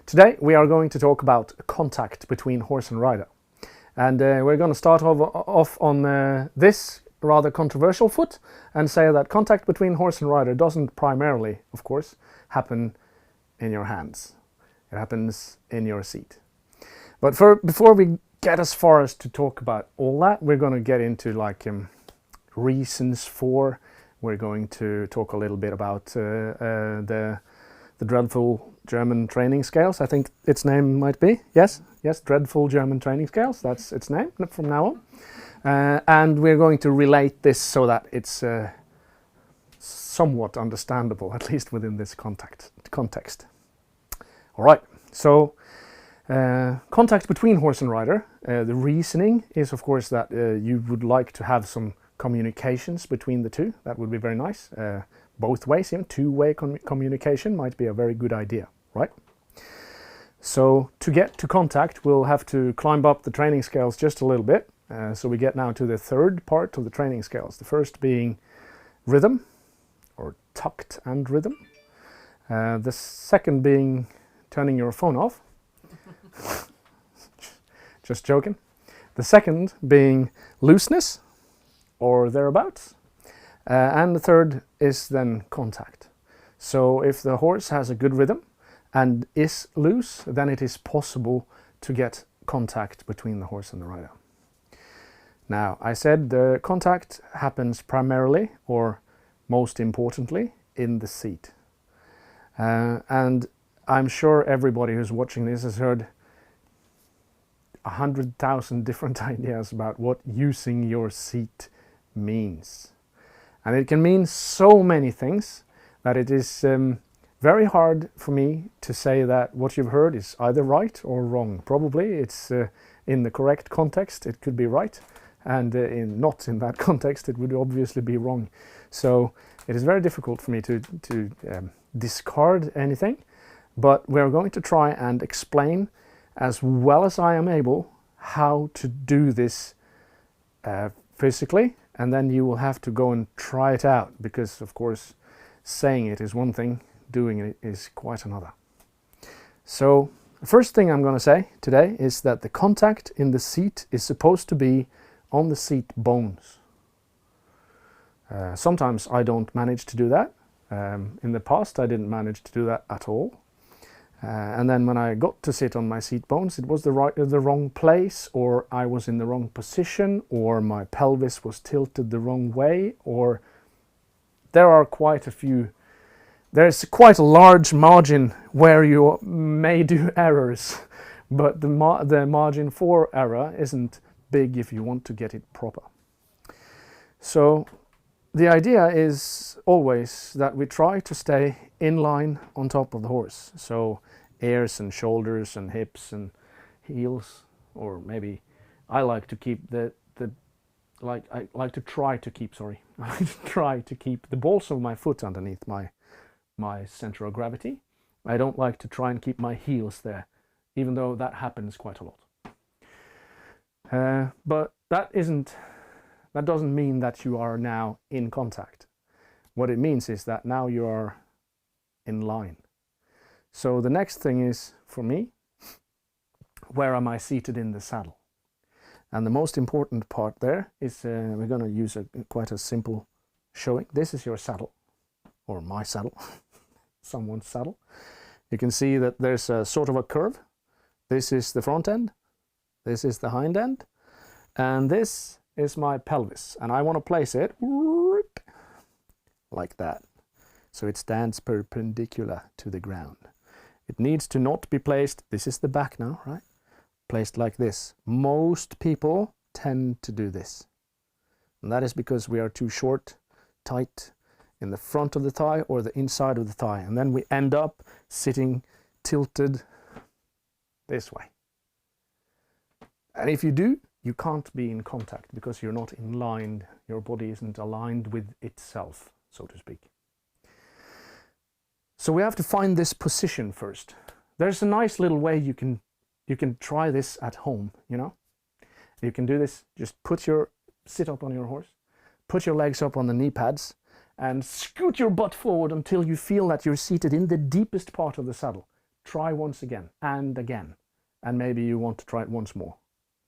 Today we are going to talk about contact between horse and rider. And we're going to start off on this rather controversial foot and say that contact between horse and rider doesn't primarily, of course, happen in your hands. It happens in your seat. But before we get as far as to talk about all that, we're going to get into reasons for. We're going to talk a little bit about the dreadful German training scales. I think its name might be, yes, dreadful German training scales. That's its name from now on. And we're going to relate this so that it's somewhat understandable, at least within this context. All right, so contact between horse and rider. The reasoning is, of course, that you would like to have some communications between the two. That would be very nice. Both ways, two-way communication might be a very good idea, right? So to get to contact, we'll have to climb up the training scales just a little bit. So we get now to the third part of the training scales. The first being rhythm, or takt and rhythm. The second being turning your phone off. Just joking. The second being looseness, or thereabouts. And the third is then contact. So if the horse has a good rhythm and is loose, then it is possible to get contact between the horse and the rider. Now, I said the contact happens primarily, or most importantly, in the seat. And I'm sure everybody who's watching this has heard 100,000 different ideas about what using your seat means. And it can mean so many things that it is very hard for me to say that what you've heard is either right or wrong. Probably it's in the correct context, it could be right, and not in that context, it would obviously be wrong. So it is very difficult for me to discard anything, but we're going to try and explain as well as I am able how to do this physically. And then you will have to go and try it out, because of course saying it is one thing, doing it is quite another. So the first thing I'm going to say today is that the contact in the seat is supposed to be on the seat bones. Sometimes I don't manage to do that. In the past I didn't manage to do that at all. And then when I got to sit on my seat bones, it was the wrong place, or I was in the wrong position, or my pelvis was tilted the wrong way, or there's quite a large margin where you may do errors, but the margin for error isn't big if you want to get it proper. So the idea is always that we try to stay in line on top of the horse. So ears and shoulders and hips and heels, or maybe I like to keep I like to try to keep the balls of my foot underneath my center of gravity. I don't like to try and keep my heels there, even though that happens quite a lot. But that doesn't mean that you are now in contact. What it means is that now you are in line. So the next thing is, for me, where am I seated in the saddle? And the most important part there is, we're going to use quite a simple showing. This is your saddle, or my saddle, someone's saddle. You can see that there's a sort of a curve. This is the front end, this is the hind end, and this is my pelvis. And I want to place it like that, so it stands perpendicular to the ground. It needs to not be placed, this is the back now, right? Placed like this. Most people tend to do this. And that is because we are too short, tight in the front of the thigh or the inside of the thigh. And then we end up sitting tilted this way. And if you do, you can't be in contact because you're not in line. Your body isn't aligned with itself, so to speak. So we have to find this position first. There's a nice little way you can try this at home, You can do this, just sit up on your horse, put your legs up on the knee pads, and scoot your butt forward until you feel that you're seated in the deepest part of the saddle. try once again and again. And maybe you want to try it once more.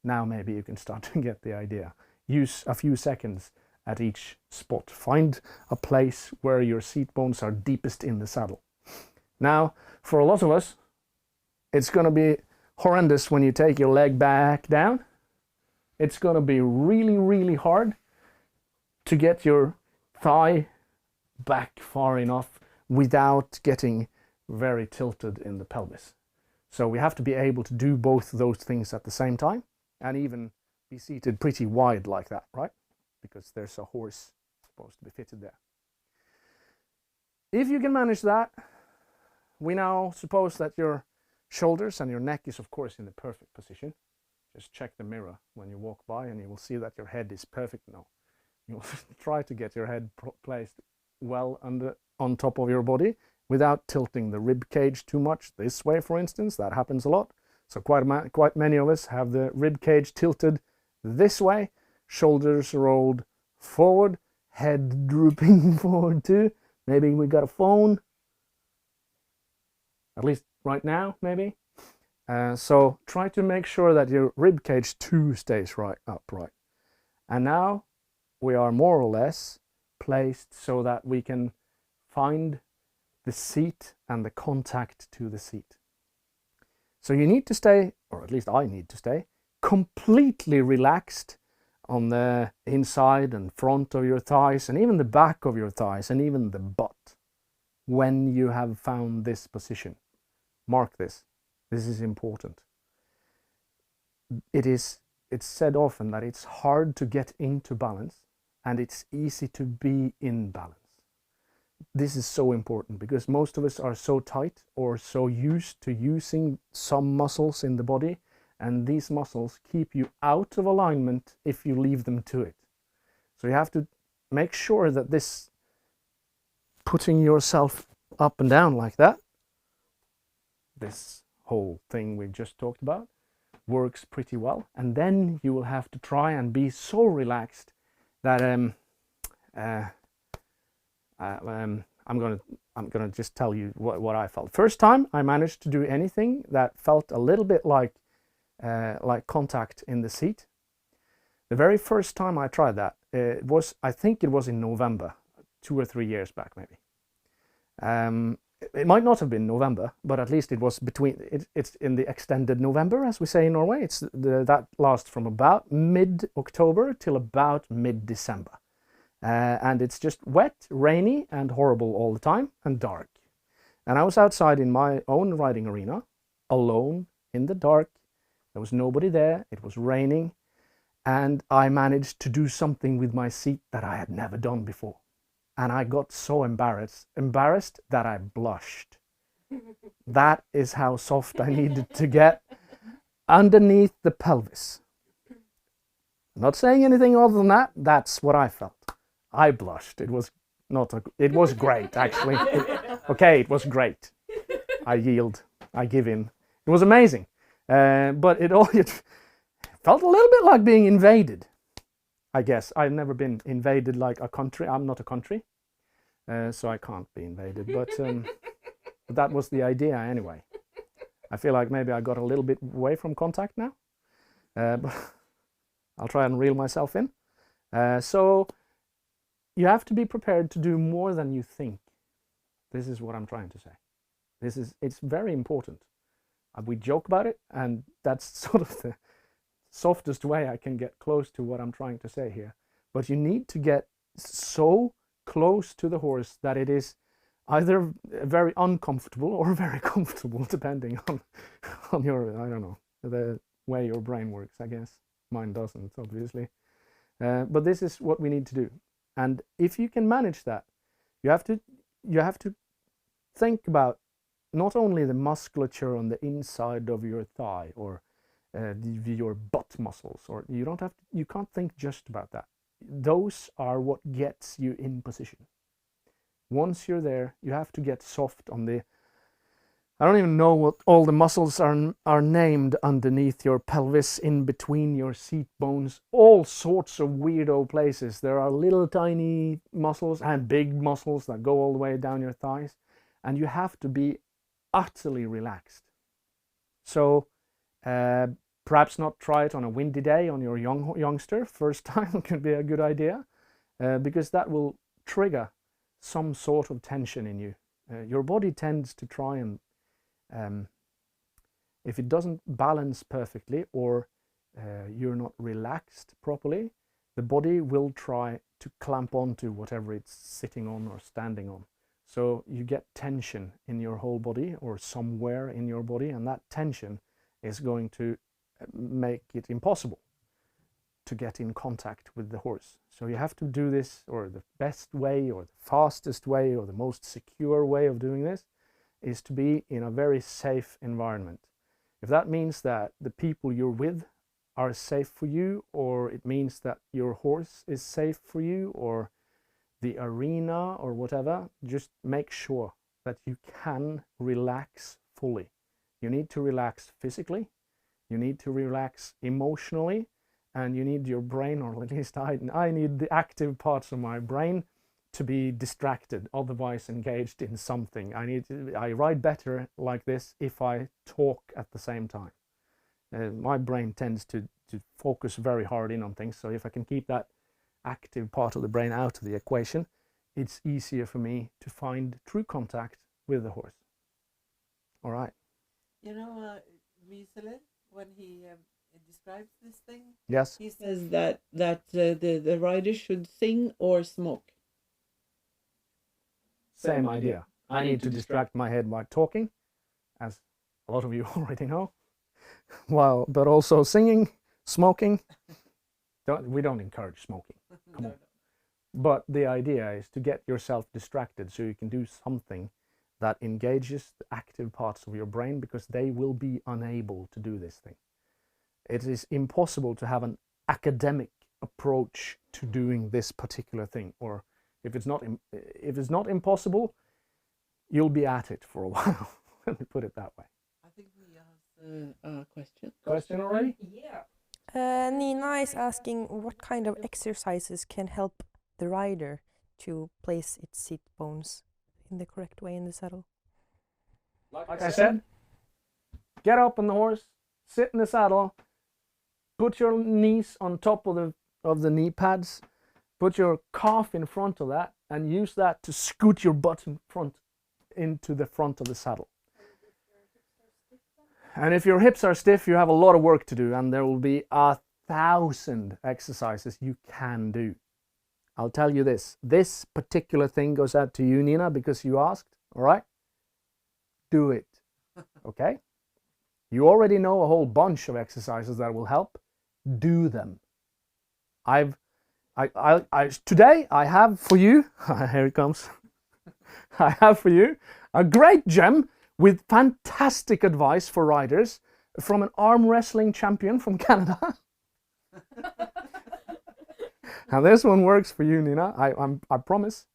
Now maybe you can start to get the idea. Use a few seconds at each spot. Find a place where your seat bones are deepest in the saddle. Now, for a lot of us, it's going to be horrendous when you take your leg back down. It's going to be really, really hard to get your thigh back far enough without getting very tilted in the pelvis. So we have to be able to do both those things at the same time, and even be seated pretty wide like that, right? Because there's a horse supposed to be fitted there. If you can manage that, we now suppose that your shoulders and your neck is of course in the perfect position. Just check the mirror when you walk by and you will see that your head is perfect now. You'll try to get your head placed well on top of your body without tilting the rib cage too much. This way, for instance, that happens a lot. So quite many of us have the rib cage tilted this way, shoulders rolled forward, head drooping forward too. Maybe we got a phone, at least right now, maybe. So try to make sure that your rib cage too stays right upright. And now we are more or less placed so that we can find the seat and the contact to the seat. So you need to stay, or at least I need to stay, completely relaxed on the inside and front of your thighs, and even the back of your thighs, and even the butt, when you have found this position. Mark this. This is important. It's said often that it's hard to get into balance and it's easy to be in balance. This is so important because most of us are so tight or so used to using some muscles in the body, and these muscles keep you out of alignment if you leave them to it. So you have to make sure that this putting yourself up and down like that, this whole thing we just talked about, works pretty well. And then you will have to try and be so relaxed that I'm gonna just tell you what I felt. First time I managed to do anything that felt a little bit like contact in the seat. The very first time I tried that, I think it was in November, 2 or 3 years back maybe. It might not have been November, but at least it was it's in the extended November, as we say in Norway. That lasts from about mid-October till about mid-December. And it's just wet, rainy, and horrible all the time, and dark. And I was outside in my own riding arena, alone, in the dark. There was nobody there, it was raining, and I managed to do something with my seat that I had never done before. And I got so embarrassed that I blushed. That is how soft I needed to get underneath the pelvis. I'm not saying anything other than that. That's what I felt. I blushed. It was great, actually. It was great. I yield. I give in. It was amazing. But it felt a little bit like being invaded. I guess I've never been invaded like a country. I'm not a country, so I can't be invaded. But that was the idea anyway. I feel like maybe I got a little bit away from contact now, but I'll try and reel myself in. So you have to be prepared to do more than you think. This is what I'm trying to say. It's very important. We joke about it, and that's sort of the softest way I can get close to what I'm trying to say here. But you need to get so close to the horse that it is either very uncomfortable or very comfortable, depending on your, I don't know, the way your brain works, I guess. Mine doesn't, obviously. But this is what we need to do. And if you can manage that, you have to think about not only the musculature on the inside of your thigh or your butt muscles, or you can't think just about that. Those are what gets you in position. Once you're there, you have to get soft on the, I don't even know what all the muscles are named underneath your pelvis, in between your seat bones, all sorts of weirdo places. There are little tiny muscles and big muscles that go all the way down your thighs, and you have to be utterly relaxed. So perhaps not try it on a windy day on your youngster. First time could be a good idea, because that will trigger some sort of tension in you. Your body tends to try and, if it doesn't balance perfectly, or you're not relaxed properly, the body will try to clamp onto whatever it's sitting on or standing on. So you get tension in your whole body or somewhere in your body, and that tension is going to make it impossible to get in contact with the horse. So you have to do this, or the best way or the fastest way or the most secure way of doing this is to be in a very safe environment. If that means that the people you're with are safe for you, or it means that your horse is safe for you, or the arena or whatever, just make sure that you can relax fully. You need to relax physically, you need to relax emotionally, and you need your brain, or at least I need the active parts of my brain to be distracted, otherwise engaged in something. I ride better like this if I talk at the same time. My brain tends to focus very hard in on things, so if I can keep that active part of the brain out of the equation, it's easier for me to find true contact with the horse. All right. You know, Wieselen, when he describes this thing, yes, he says that the rider should sing or smoke. Same idea. I need to distract my head while talking, as a lot of you already know. But also singing, smoking. We don't encourage smoking. Come on. But the idea is to get yourself distracted so you can do something that engages the active parts of your brain, because they will be unable to do this thing. It is impossible to have an academic approach to doing this particular thing, or if it's not impossible, you'll be at it for a while. Let me put it that way. I think we asked a question. Question already? Yeah. Nina is asking what kind of exercises can help the rider to place its seat bones in the correct way in the saddle. Like I said, get up on the horse, sit in the saddle, put your knees on top of the knee pads, put your calf in front of that, and use that to scoot your butt into the front of the saddle. And if your hips are stiff, you have a lot of work to do, and there will be 1,000 exercises you can do. I'll tell you this particular thing goes out to you, Nina, because you asked, all right? Do it, okay? You already know a whole bunch of exercises that will help. Do them. Today I have for you, here it comes, I have for you a great gem with fantastic advice for riders from an arm wrestling champion from Canada. And this one works for you, Nina, I promise.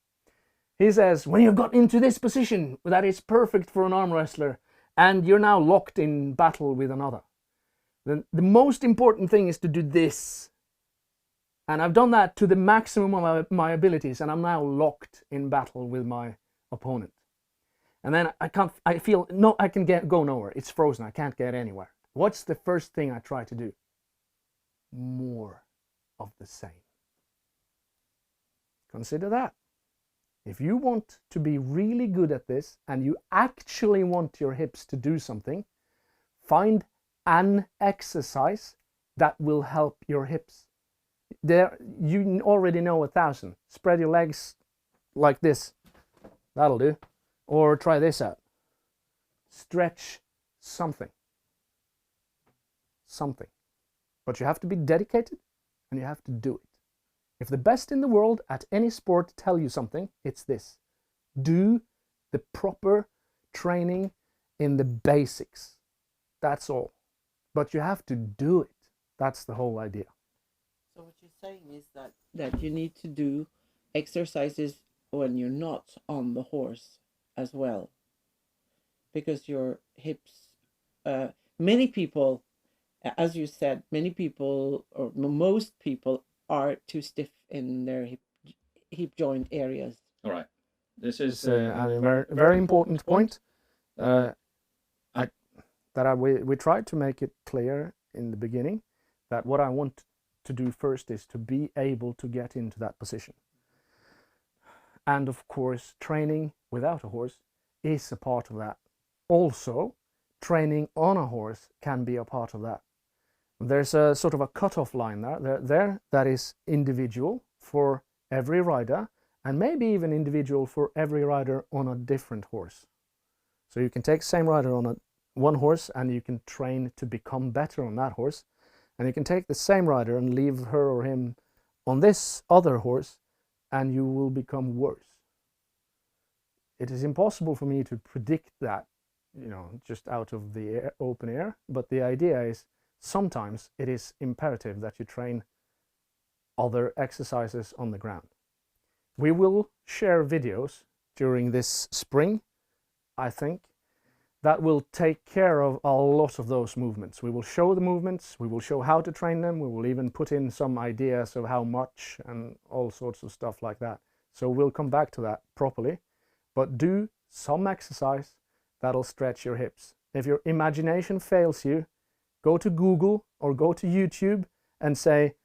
He says, when you've got into this position that is perfect for an arm wrestler, and you're now locked in battle with another, then the most important thing is to do this. And I've done that to the maximum of my abilities, and I'm now locked in battle with my opponent. And then I can go nowhere. It's frozen. I can't get anywhere. What's the first thing I try to do? More of the same. Consider that. If you want to be really good at this, and you actually want your hips to do something, find an exercise that will help your hips. There, you already know 1,000. Spread your legs like this. That'll do. Or try this out. Stretch something. Something. But you have to be dedicated, and you have to do it. If the best in the world at any sport tell you something, it's this. Do the proper training in the basics. That's all. But you have to do it. That's the whole idea. So what you're saying is that you need to do exercises when you're not on the horse as well, because your hips, many people, as you said, many people, or most people, are too stiff in their hip joint areas. All right. This is a very, very important point. that we tried to make it clear in the beginning that what I want to do first is to be able to get into that position. And of course, training without a horse is a part of that. Also, training on a horse can be a part of that. There's a sort of a cutoff line there that is individual for every rider, and maybe even individual for every rider on a different horse. So you can take the same rider on one horse and you can train to become better on that horse, and you can take the same rider and leave her or him on this other horse and you will become worse. It is impossible for me to predict that, you know, just out of the open air, but the idea is sometimes it is imperative that you train other exercises on the ground. We will share videos during this spring, I think, that will take care of a lot of those movements. We will show the movements, we will show how to train them, we will even put in some ideas of how much and all sorts of stuff like that. So we'll come back to that properly, but do some exercise that'll stretch your hips. If your imagination fails you, go to Google or go to YouTube and say,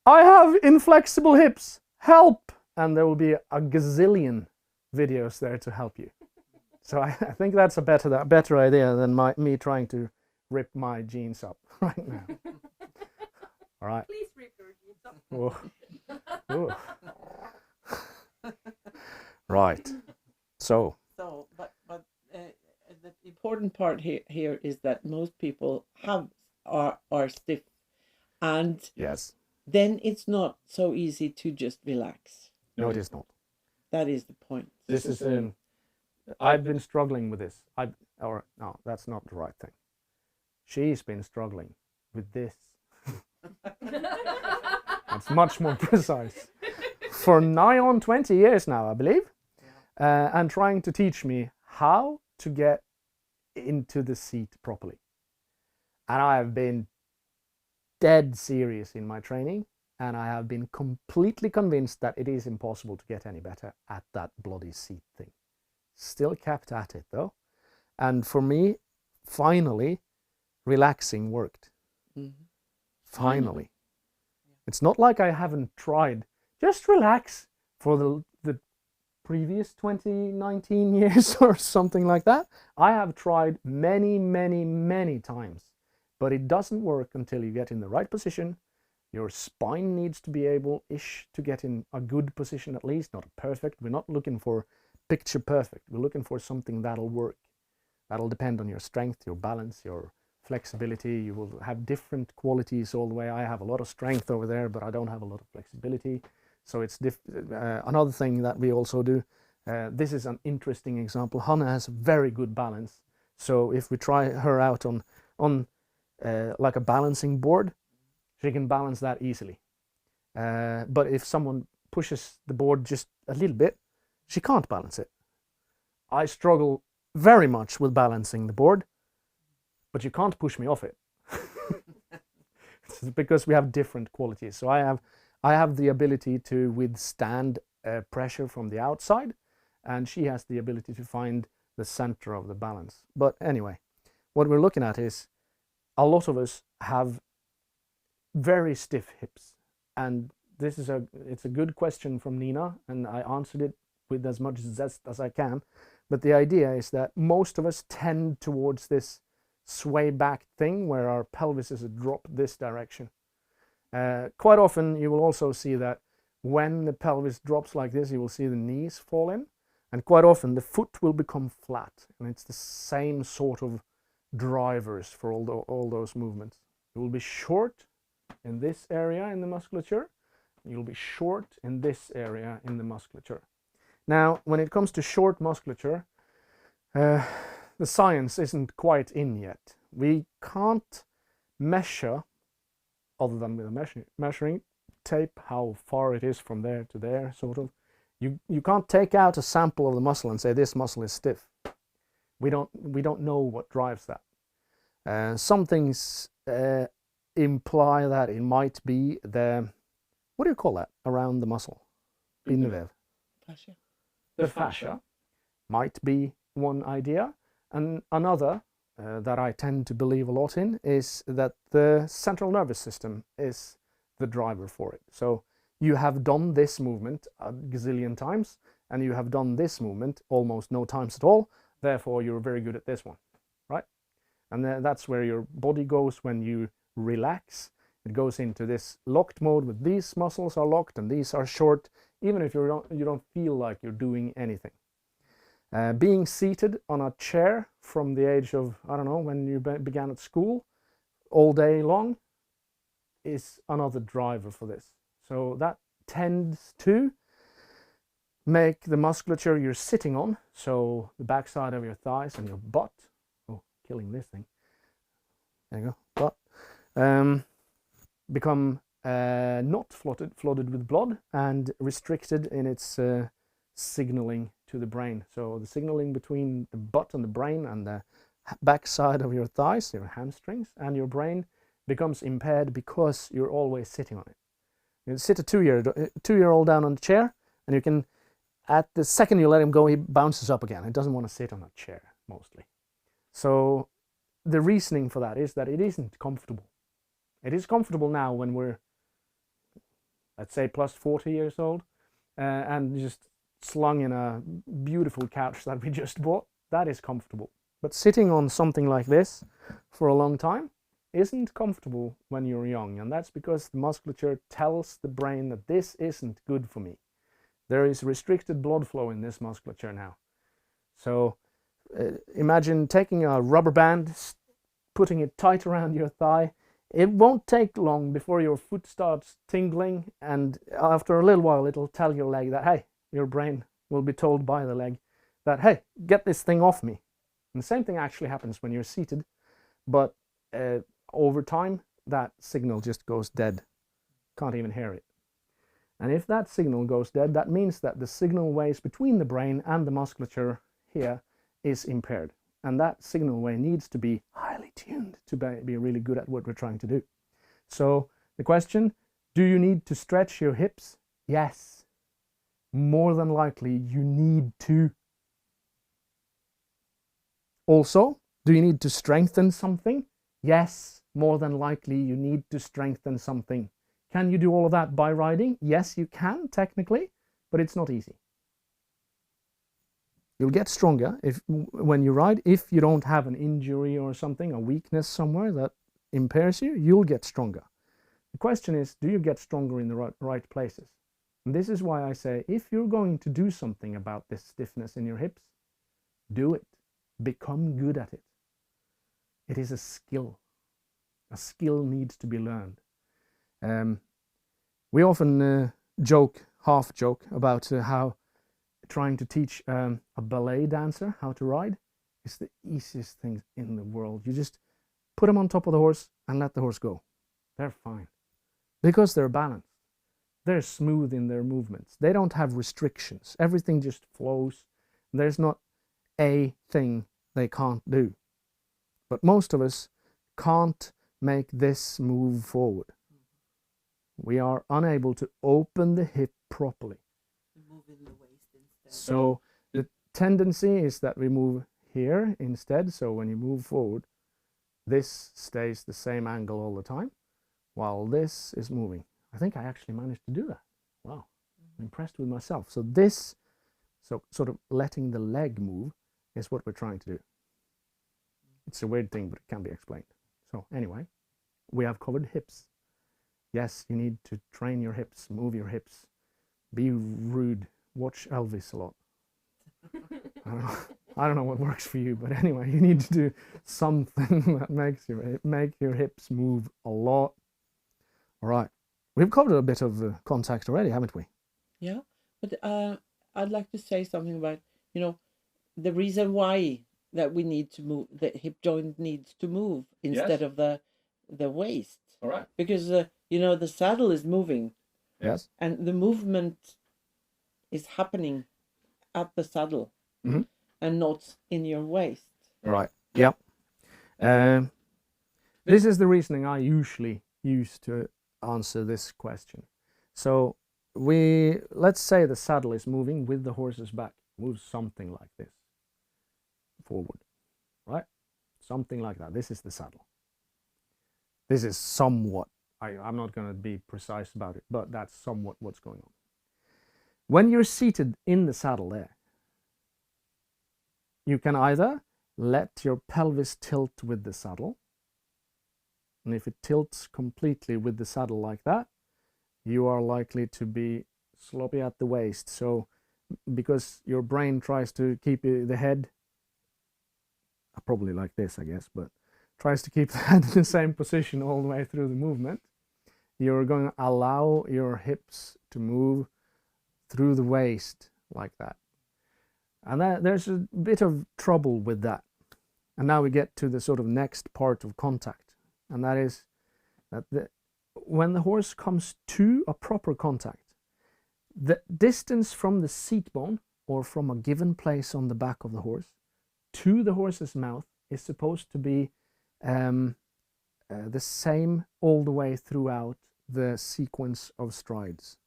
"I have inflexible hips, help!" And there will be a gazillion videos there to help you. So I think that's a better idea than me trying to rip my jeans up right now. All right. Please rip your jeans up. Oh. Right. So. But the important part here is that most people are stiff, and Yes. then it's not so easy to just relax. No, it is not. That is the point. This is I've been struggling with this. No, that's not the right thing. She's been struggling with this. That's much more precise. For nigh on 20 years now, I believe, and trying to teach me how to get into the seat properly. And I have been dead serious in my training, and I have been completely convinced that it is impossible to get any better at that bloody seat thing. Still kept at it though, and for me, finally, relaxing worked. Mm-hmm. Finally. It's not like I haven't tried. Just relax for the previous 19 years or something like that. I have tried many times, but it doesn't work until you get in the right position. Your spine needs to be able-ish to get in a good position at least, not perfect. We're not looking for picture perfect. We're looking for something that'll work. That'll depend on your strength, your balance, your flexibility. You will have different qualities all the way. I have a lot of strength over there, but I don't have a lot of flexibility. So it's another thing that we also do. This is an interesting example. Hanne has very good balance. So if we try her out on like a balancing board, she can balance that easily. But if someone pushes the board just a little bit, she can't balance it. I struggle very much with balancing the board, but you can't push me off it. It's because we have different qualities. So I have the ability to withstand pressure from the outside, and she has the ability to find the center of the balance. But anyway, what we're looking at is a lot of us have very stiff hips, and it's a good question from Nina, and I answered it with as much zest as I can. But the idea is that most of us tend towards this sway back thing where our pelvis is dropped this direction. Quite often you will also see that when the pelvis drops like this, you will see the knees fall in, and quite often the foot will become flat, and it's the same sort of drivers for all those movements. It will be short in this area in the musculature, you'll be short in this area in the musculature. Now, when it comes to short musculature, the science isn't quite in yet. We can't measure, other than with a measuring tape, how far it is from there to there, sort of. You can't take out a sample of the muscle and say this muscle is stiff. We don't know what drives that. Some things imply that it might be what do you call that around the muscle? Bindevev. Fascia. The fascia might be one idea, and another that I tend to believe a lot in is that the central nervous system is the driver for it. So you have done this movement a gazillion times, and you have done this movement almost no times at all, therefore you're very good at this one, right? And that's where your body goes when you relax. It goes into this locked mode with these muscles are locked and these are short, even if you don't feel like you're doing anything. Being seated on a chair from the age of, I don't know, when you began at school, all day long, is another driver for this. So that tends to make the musculature you're sitting on, so the backside of your thighs and your butt, oh, killing this thing, there you go, butt, become not flooded with blood and restricted in its signaling to the brain. So the signaling between the butt and the brain and the backside of your thighs, your hamstrings, and your brain becomes impaired because you're always sitting on it. You sit a two-year-old down on the chair, and you can, at the second you let him go, he bounces up again. He doesn't want to sit on a chair, mostly. So the reasoning for that is that it isn't comfortable. It is comfortable now when we're, let's say, plus 40 years old, and just slung in a beautiful couch that we just bought. That is comfortable. But sitting on something like this for a long time isn't comfortable when you're young, and that's because the musculature tells the brain that this isn't good for me. There is restricted blood flow in this musculature now. So imagine taking a rubber band, putting it tight around your thigh. It won't take long before your foot starts tingling, and after a little while it'll tell your leg that, hey, your brain will be told by the leg that, hey, get this thing off me. And the same thing actually happens when you're seated, but over time that signal just goes dead. Can't even hear it. And if that signal goes dead, that means that the signal waves between the brain and the musculature here is impaired. And that signal wave needs to be highly tuned to be really good at what we're trying to do. So the question, do you need to stretch your hips? Yes. More than likely you need to. Also, do you need to strengthen something? Yes. More than likely you need to strengthen something. Can you do all of that by riding? Yes, you can, technically, but it's not easy. You'll get stronger when you ride. If you don't have an injury or something, a weakness somewhere that impairs you, you'll get stronger. The question is, do you get stronger in the right places? And this is why I say, if you're going to do something about this stiffness in your hips, do it. Become good at it. It is a skill. A skill needs to be learned. We often half joke about how trying to teach a ballet dancer how to ride is the easiest thing in the world. You just put them on top of the horse and let the horse go. They're fine. Because they're balanced. They're smooth in their movements. They don't have restrictions. Everything just flows. There's not a thing they can't do. But most of us can't make this move forward. We are unable to open the hip properly. Moving the waist instead. So the tendency is that we move here instead. So when you move forward, this stays the same angle all the time, while this is moving. I think I actually managed to do that. Wow, I'm impressed with myself. So this, sort of letting the leg move is what we're trying to do. It's a weird thing, but it can be explained. So anyway, we have covered hips. Yes, you need to train your hips, move your hips, be rude, watch Elvis a lot. I don't know what works for you, but anyway, you need to do something that makes make your hips move a lot. All right, we've covered a bit of contact already, haven't we? Yeah, but I'd like to say something about, the reason why that we need to move, the hip joint needs to move instead of the waist. All right. Because the saddle is moving. Yes. And the movement is happening at the saddle, mm-hmm. and not in your waist. Right. Yep. This is the reasoning I usually use to answer this question. So let's say the saddle is moving with the horse's back. Moves something like this forward, right? something like that. This is the saddle. This is somewhat, I'm not going to be precise about it, but that's somewhat what's going on. When you're seated in the saddle there, you can either let your pelvis tilt with the saddle, and if it tilts completely with the saddle like that, you are likely to be sloppy at the waist. So because your brain tries to keep the head, probably like this I guess, but tries to keep the head in the same position all the way through the movement, you're going to allow your hips to move through the waist like that. And there's a bit of trouble with that. And now we get to the sort of next part of contact, and that is that when the horse comes to a proper contact, the distance from the seat bone, or from a given place on the back of the horse, to the horse's mouth is supposed to be the same all the way throughout the sequence of strides.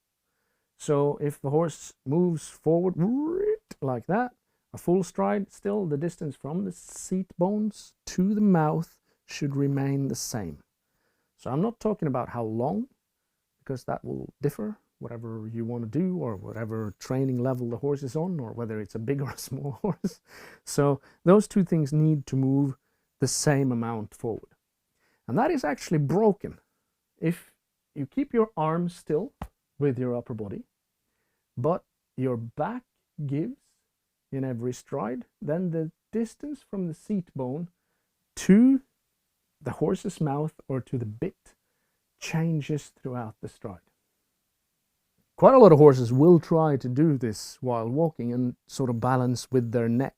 So if the horse moves forward like that, a full stride, still the distance from the seat bones to the mouth should remain the same. So I'm not talking about how long, because that will differ, whatever you want to do, or whatever training level the horse is on, or whether it's a big or a small horse. So those two things need to move the same amount forward. And that is actually broken if you keep your arms still with your upper body, but your back gives in every stride, then the distance from the seat bone to the horse's mouth or to the bit changes throughout the stride. Quite a lot of horses will try to do this while walking and sort of balance with their neck,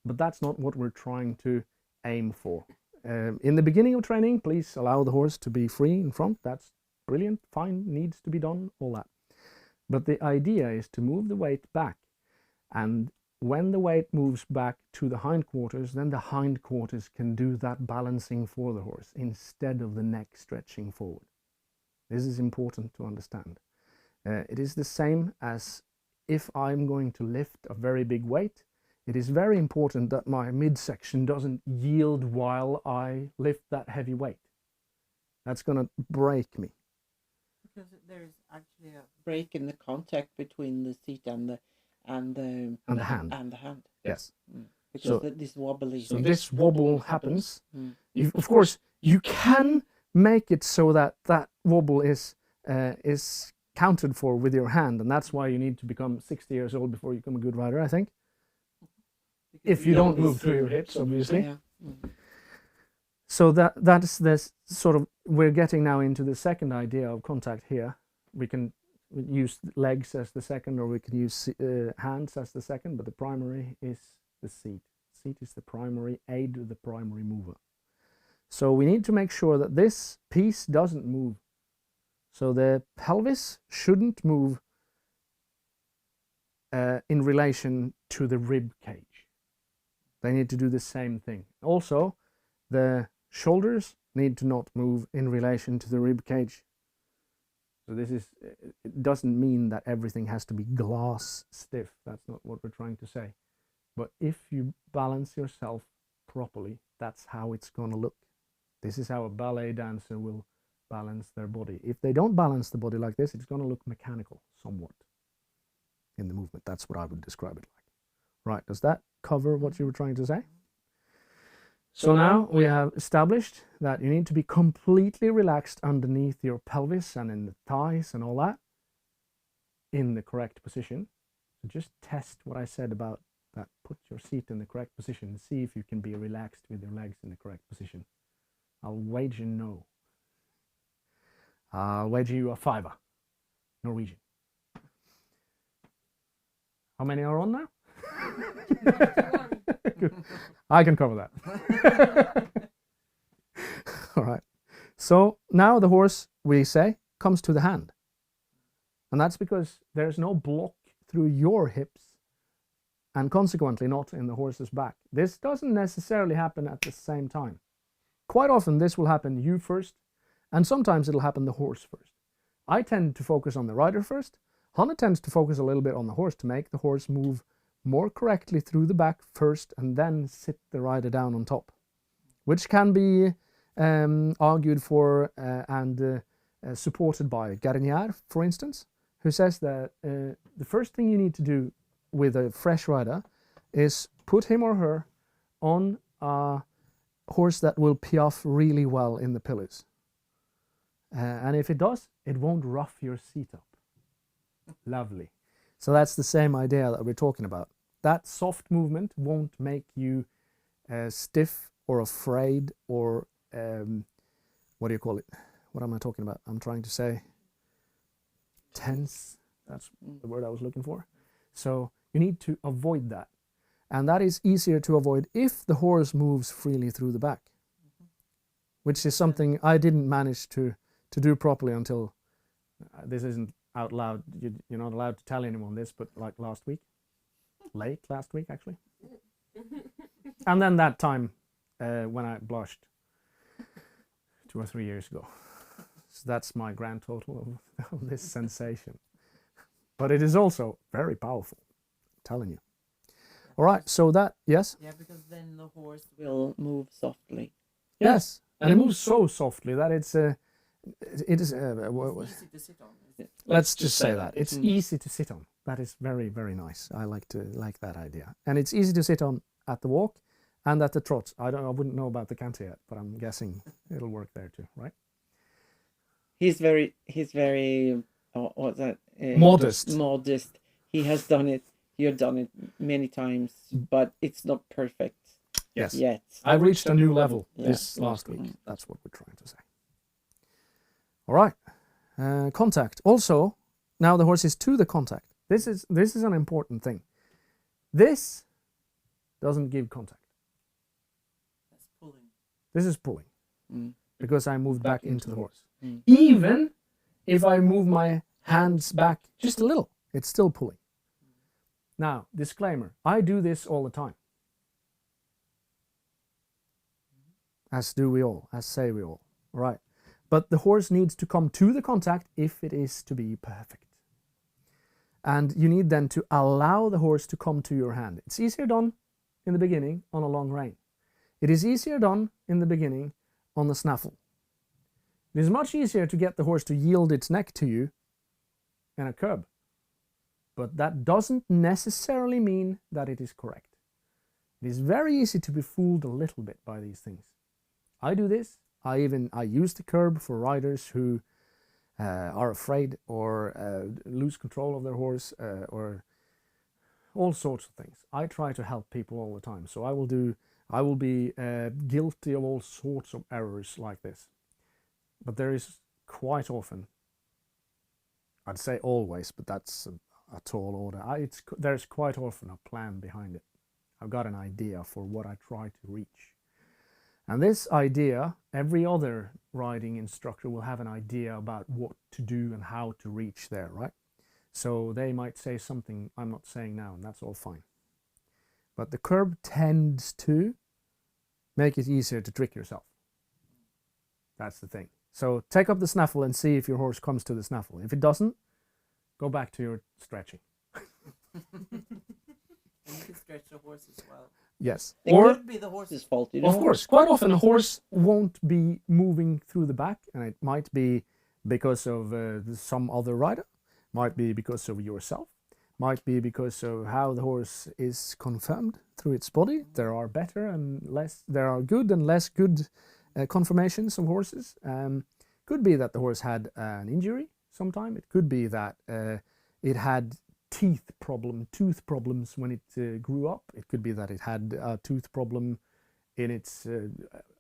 but that's not what we're trying to aim for. In the beginning of training, please allow the horse to be free in front. That's brilliant, fine, needs to be done, all that. But the idea is to move the weight back, and when the weight moves back to the hindquarters, then the hindquarters can do that balancing for the horse instead of the neck stretching forward. This is important to understand. It is the same as if I'm going to lift a very big weight. It is very important that my midsection doesn't yield while I lift that heavy weight. That's going to break me. Because there's actually a break in the contact between the seat and the hand. And the hand. Yes. Because this wobbly. So this wobble happens. Of course, you can make it so that that wobble is counted for with your hand, and that's why you need to become 60 years old before you become a good rider, I think. Because if you don't move through your hips, obviously. Yeah. So that's this sort of, we're getting now into the second idea of contact here. We can use legs as the second, or we can use hands as the second, but the primary is the seat. Seat is the primary aid, the primary mover. So we need to make sure that this piece doesn't move. So the pelvis shouldn't move in relation to the rib cage. They need to do the same thing. Also, the shoulders need to not move in relation to the rib cage. So this is, it doesn't mean that everything has to be glass stiff. That's not what we're trying to say. But if you balance yourself properly, that's how it's going to look. This is how a ballet dancer will balance their body. If they don't balance the body like this, it's going to look mechanical somewhat in the movement. That's what I would describe it like. Right, does that cover what you were trying to say? So now we have established that you need to be completely relaxed underneath your pelvis and in the thighs and all that in the correct position. So just test what I said about that. Put your seat in the correct position and see if you can be relaxed with your legs in the correct position. I'll wager no. I'll wager you a $5. Norwegian. How many are on now? I can cover that. All right. So now the horse, we say, comes to the hand. And that's because there's no block through your hips, and consequently not in the horse's back. This doesn't necessarily happen at the same time. Quite often this will happen you first, and sometimes it'll happen the horse first. I tend to focus on the rider first. Hanne tends to focus a little bit on the horse to make the horse move more correctly through the back first, and then sit the rider down on top. which can be argued for and supported by Garnier, for instance, who says that the first thing you need to do with a fresh rider is put him or her on a horse that will piaffe really well in the pillars. And if it does, it won't rough your seat up. Lovely. So that's the same idea that we're talking about. That soft movement won't make you stiff or afraid or what do you call it? What am I talking about? I'm trying to say tense. That's the word I was looking for. So you need to avoid that. And that is easier to avoid if the horse moves freely through the back, which is something I didn't manage to do properly until this isn't out loud. You're not allowed to tell anyone this, but like last week, late last week actually. And then that time when I blushed 2 or 3 years ago. So that's my grand total of this sensation. But it is also very powerful, I'm telling you. All right, so that, yes? Yeah, because then the horse will move softly. Yes, and it moves so softly that it is Easy to sit on, is it? let's just say that it's easy to sit on. That is very, very nice. I like that idea, and it's easy to sit on at the walk and at the trot. I wouldn't know about the canter yet, but I'm guessing it'll work there too, right? He's very what's that? Modest. Modest. He has done it. You've done it many times, but it's not perfect. Yes. Yet. I reached a new level Yeah. this last week. That's what we're trying to say. All right. Contact. Also, now the horse is to the contact. This is an important thing. This doesn't give contact. That's pulling. This is pulling because I moved back into the horse. Mm. Even if I move my hands back just a little, it's still pulling. Now, disclaimer, I do this all the time. As do we all, as say we all, right? But the horse needs to come to the contact if it is to be perfect. And you need then to allow the horse to come to your hand. It's easier done in the beginning on a long rein. It is easier done in the beginning on the snaffle. It is much easier to get the horse to yield its neck to you in a curb. But that doesn't necessarily mean that it is correct. It is very easy to be fooled a little bit by these things. I do this. I use the curb for riders who are afraid or lose control of their horse or all sorts of things. I try to help people all the time. So I will be guilty of all sorts of errors like this. But there is quite often, I'd say always, but that's a tall order. There's quite often a plan behind it. I've got an idea for what I try to reach. And this idea, every other riding instructor will have an idea about what to do and how to reach there, right? So they might say something I'm not saying now, and that's all fine. But the curb tends to make it easier to trick yourself. That's the thing. So take up the snaffle and see if your horse comes to the snaffle. If it doesn't, go back to your stretching. And you can stretch the horse as well. Yes. It could be the horse's fault. You know? Of course, quite often the horse won't be moving through the back, and it might be because of some other rider, might be because of yourself, might be because of how the horse is confirmed through its body. There are good and less good conformations of horses. Could be that the horse had an injury sometime. It could be that it had tooth problems when it grew up. It could be that it had a tooth problem in its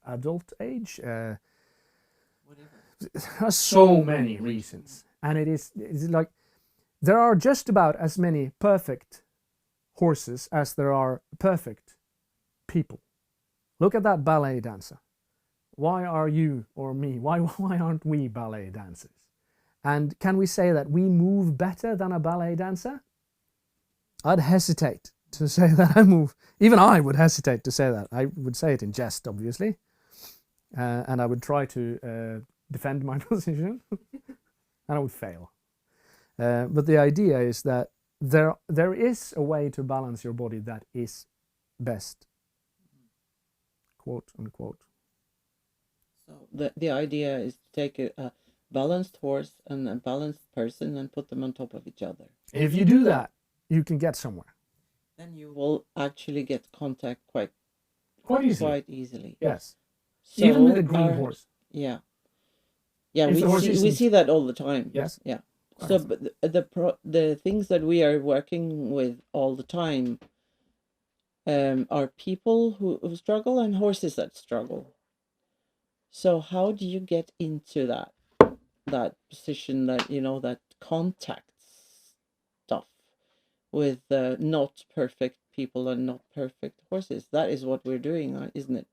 adult age. There are so many reasons, and it's like there are just about as many perfect horses as there are perfect people. Look at that ballet dancer. Why are you or me? Why aren't we ballet dancers? And can we say that we move better than a ballet dancer? I'd hesitate to say that I move. Even I would hesitate to say that. I would say it in jest, obviously. And I would try to defend my position. And I would fail. But the idea is that there is a way to balance your body that is best. Quote unquote. the idea is to take a balanced horse and a balanced person and put them on top of each other. If you do that, you can get somewhere. Then you will actually get contact quite easily. Yes. So even with a green horse. Yeah. Yeah, If the horse we see that all the time. Yes. Yeah. So, but the things that we are working with all the time are people who struggle and horses that struggle. So how do you get into that position, that that contact stuff with not perfect people and not perfect horses? That is what we're doing, isn't it?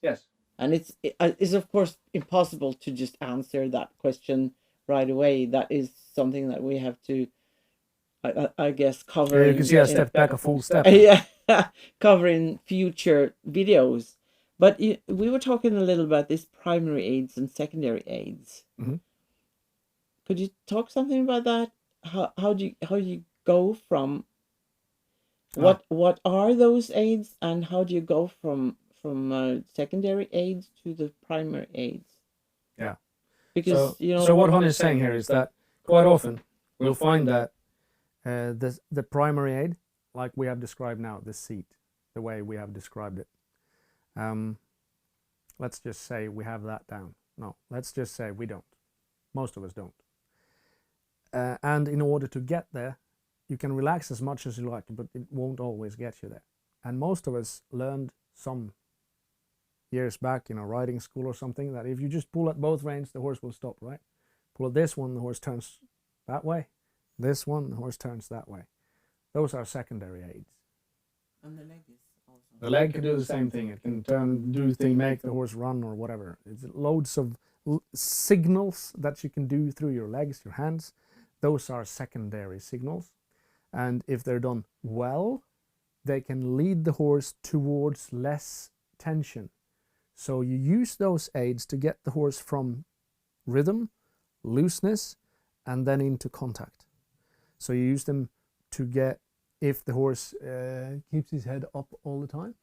Yes. And it's of course impossible to just answer that question right away. That is something that we have to, I guess, cover. You can see I stepped back a full step. Yeah, cover in future videos. But we were talking a little about this primary aids and secondary aids. Mm-hmm. Could you talk something about that? How do you go from what are those aids, and how do you go from secondary aids to the primary aids? Yeah. Because so what Hon is saying here is that quite often we'll find that the primary aid, like we have described now, the seat, the way we have described it. Let's just say we have that down. No, let's just say we don't. Most of us don't. And in order to get there, you can relax as much as you like, but it won't always get you there. And most of us learned some years back in a riding school or something that if you just pull at both reins, the horse will stop, right? Pull at this one, the horse turns that way. This one, the horse turns that way. Those are secondary aids. And the leg is also. The leg can do the same thing. It can make the horse run or whatever. It's loads of signals that you can do through your legs, your hands. Those are secondary signals. And if they're done well, they can lead the horse towards less tension. So you use those aids to get the horse from rhythm, looseness, and then into contact. So you use them to get, if the horse keeps his head up all the time,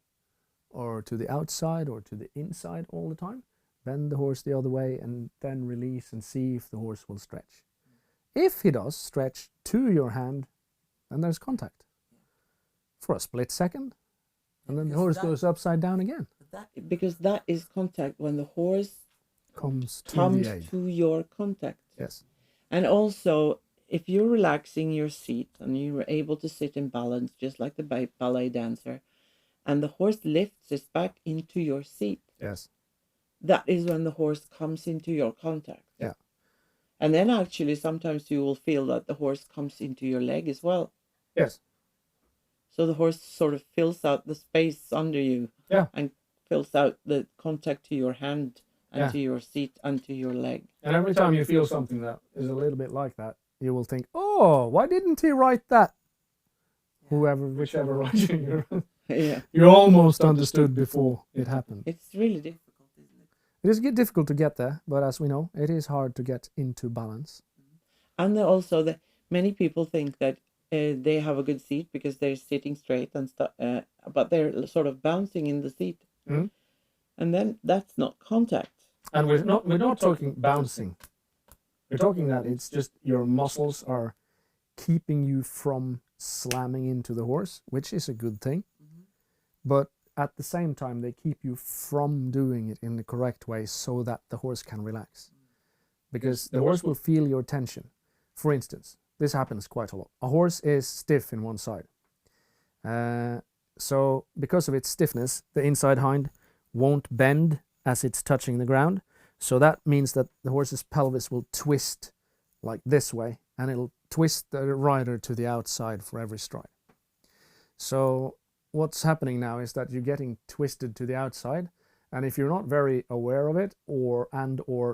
or to the outside or to the inside all the time, bend the horse the other way and then release and see if the horse will stretch. If he does stretch to your hand, then there's contact for a split second, and then the horse goes upside down again. Because that is contact when the horse comes to your contact. Yes. And also, if you're relaxing your seat and you're able to sit in balance, just like the ballet dancer, and the horse lifts its back into your seat. Yes. That is when the horse comes into your contact. Yeah. And then actually sometimes you will feel that the horse comes into your leg as well. Yes. So the horse sort of fills out the space under you. Yeah. And fills out the contact to your hand and to your seat and to your leg. And every time you feel something that is a little bit like that, you will think, oh, why didn't he write that? Yeah. Whichever writing you're yeah. You almost understood before it happened. It's really difficult, isn't it? It is difficult to get there, but as we know, it is hard to get into balance. And also, many people think that they have a good seat because they're sitting straight and but they're sort of bouncing in the seat. Mm-hmm. And then that's not contact. And we're not talking bouncing. We're talking that it's just your muscles are keeping you from slamming into the horse, which is a good thing. Mm-hmm. But at the same time, they keep you from doing it in the correct way so that the horse can relax. Because the horse will feel your tension. For instance, this happens quite a lot. A horse is stiff in one side. So because of its stiffness, the inside hind won't bend as it's touching the ground. So that means that the horse's pelvis will twist like this way, and it'll twist the rider to the outside for every stride. So what's happening now is that you're getting twisted to the outside, and if you're not very aware of it or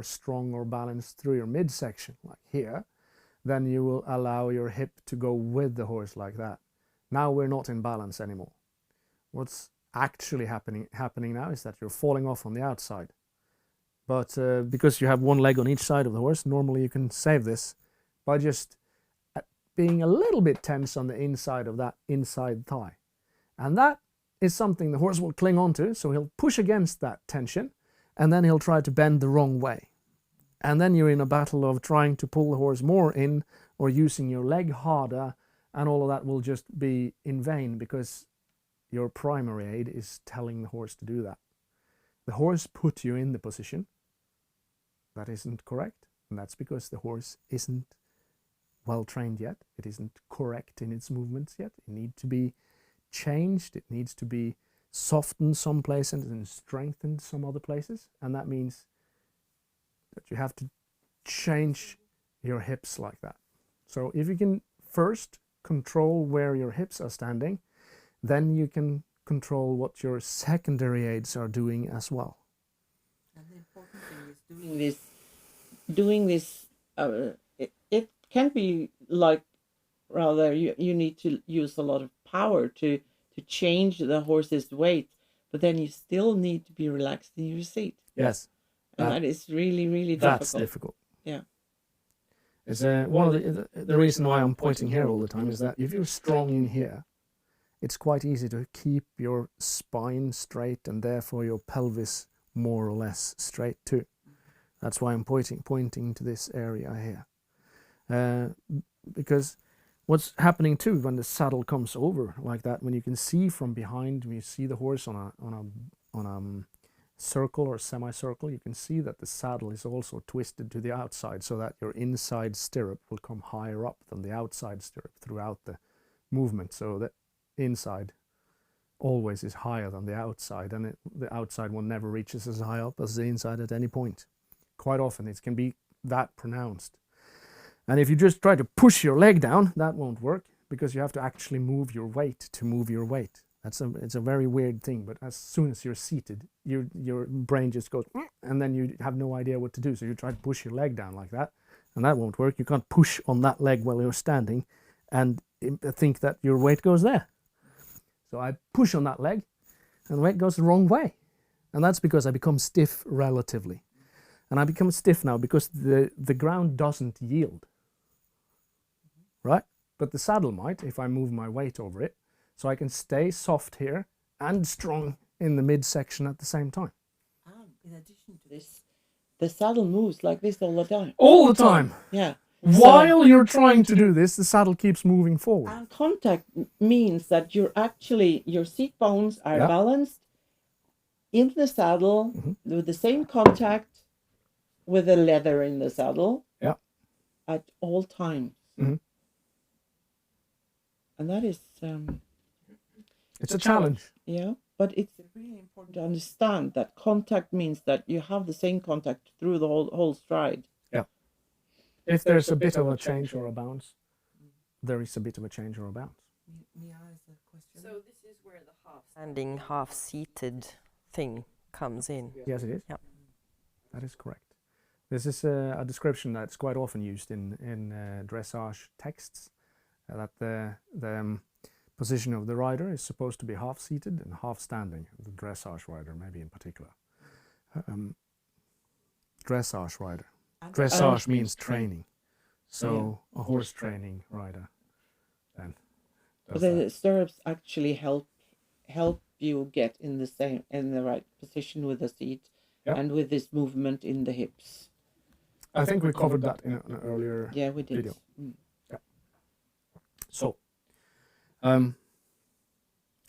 strong or balanced through your midsection, like here, then you will allow your hip to go with the horse like that. Now we're not in balance anymore. What's actually happening now is that you're falling off on the outside. But because you have one leg on each side of the horse, normally you can save this by just being a little bit tense on the inside of that inside thigh. And that is something the horse will cling on to, so he'll push against that tension, and then he'll try to bend the wrong way. And then you're in a battle of trying to pull the horse more in or using your leg harder, and all of that will just be in vain because your primary aid is telling the horse to do that. The horse put you in the position that isn't correct, and that's because the horse isn't well trained yet. It isn't correct in its movements yet. It needs to be changed. It needs to be softened some places and strengthened some other places, and that means that you have to change your hips like that. So if you can first control where your hips are standing, then you can control what your secondary aids are doing as well. And the important thing is doing this. It can be like rather you need to use a lot of power to change the horse's weight, but then you still need to be relaxed in your seat. Yes. And that is really, really difficult. That's difficult. Yeah. It's one of the reason why I'm pointing here all the time is that if you're strong in here, it's quite easy to keep your spine straight and therefore your pelvis more or less straight too. That's why I'm pointing to this area here. Because what's happening too when the saddle comes over like that, when you can see from behind, when you see the horse on a circle or semicircle, you can see that the saddle is also twisted to the outside so that your inside stirrup will come higher up than the outside stirrup throughout the movement. So the inside always is higher than the outside, and the outside one never reaches as high up as the inside at any point. Quite often it can be that pronounced. And if you just try to push your leg down, that won't work because you have to actually move your weight to move your weight. It's a very weird thing, but as soon as you're seated, your brain just goes, and then you have no idea what to do. So you try to push your leg down like that, and that won't work. You can't push on that leg while you're standing and think that your weight goes there. So I push on that leg, and the weight goes the wrong way. And that's because I become stiff relatively. And I become stiff now because the ground doesn't yield, right? But the saddle might if I move my weight over it. So I can stay soft here and strong in the midsection at the same time. And in addition to this, the saddle moves like this all the time. All the time! Yeah. While you're trying to do this, the saddle keeps moving forward. And contact means that your seat bones are balanced in the saddle with the same contact with the leather in the saddle at all times. Mm-hmm. And that is... it's a challenge. Yeah, but it's really important to understand that contact means that you have the same contact through the whole stride. Yeah. If there's a bit of a change or a bounce, there is a bit of a change or a bounce. So this is where the half-standing, half-seated thing comes in. Yes, it is. Yep. That is correct. This is a description that's quite often used in dressage texts, that the position of the rider is supposed to be half-seated and half-standing, the dressage rider maybe in particular. Dressage rider. Dressage means training. So a horse training rider then does the that. stirrups actually help you get in the right position with the seat and with this movement in the hips. I think we covered that in an earlier we did. video. Yeah. So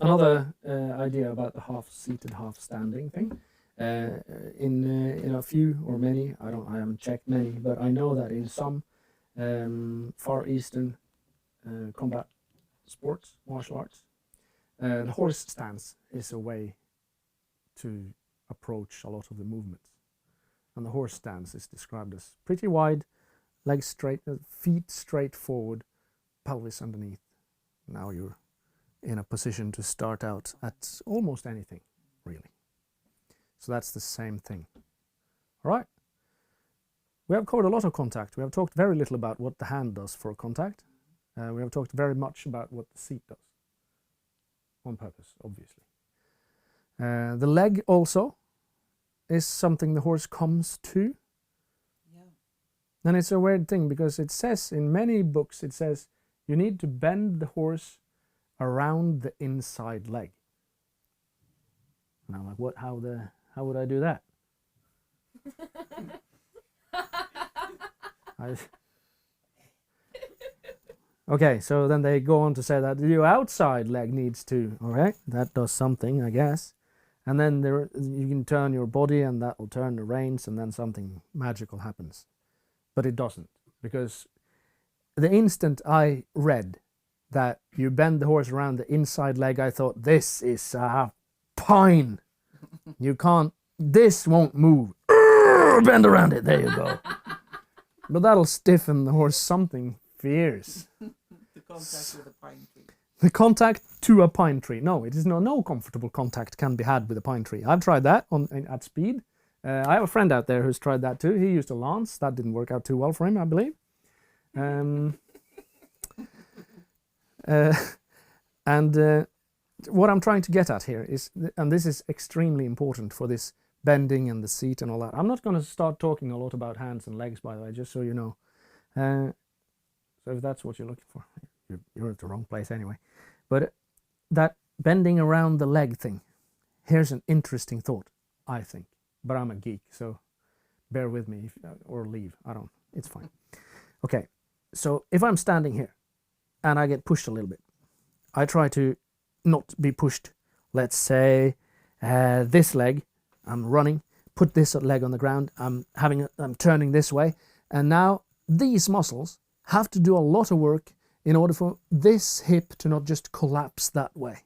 another idea about the half-seated, half-standing thing. In a few or many, I haven't checked many, but I know that in some Far Eastern combat sports, martial arts, the horse stance is a way to approach a lot of the movements. And the horse stance is described as pretty wide, legs straight, feet straight forward, pelvis underneath. Now you're in a position to start out at almost anything, really. So that's the same thing. All right. We have covered a lot of contact. We have talked very little about what the hand does for contact. We have talked very much about what the seat does. On purpose, obviously. The leg also is something the horse comes to. Yeah. And it's a weird thing because it says in many books, it says you need to bend the horse around the inside leg. And I'm like, how would I do that? Okay, so then they go on to say that your outside leg needs to, all right, that does something, I guess. And then you can turn your body and that will turn the reins and then something magical happens. But it doesn't, because the instant I read that you bend the horse around the inside leg, I thought, this is a pine. You can't, this won't move. Bend around it, there you go. But that'll stiffen the horse something fierce. The contact with a pine tree. The contact to a pine tree. No, it is no comfortable contact can be had with a pine tree. I've tried that at speed. I have a friend out there who's tried that too. He used a lance. That didn't work out too well for him, I believe. What I'm trying to get at here is, and this is extremely important for this bending and the seat and all that. I'm not going to start talking a lot about hands and legs, by the way, just so you know. So if that's what you're looking for, you're at the wrong place anyway. But that bending around the leg thing, here's an interesting thought, I think. But I'm a geek, so bear with me or leave. It's fine. Okay, so if I'm standing here and I get pushed a little bit, I try to not be pushed. Let's say this leg, I'm running, put this leg on the ground, I'm turning this way, and now these muscles have to do a lot of work in order for this hip to not just collapse that way,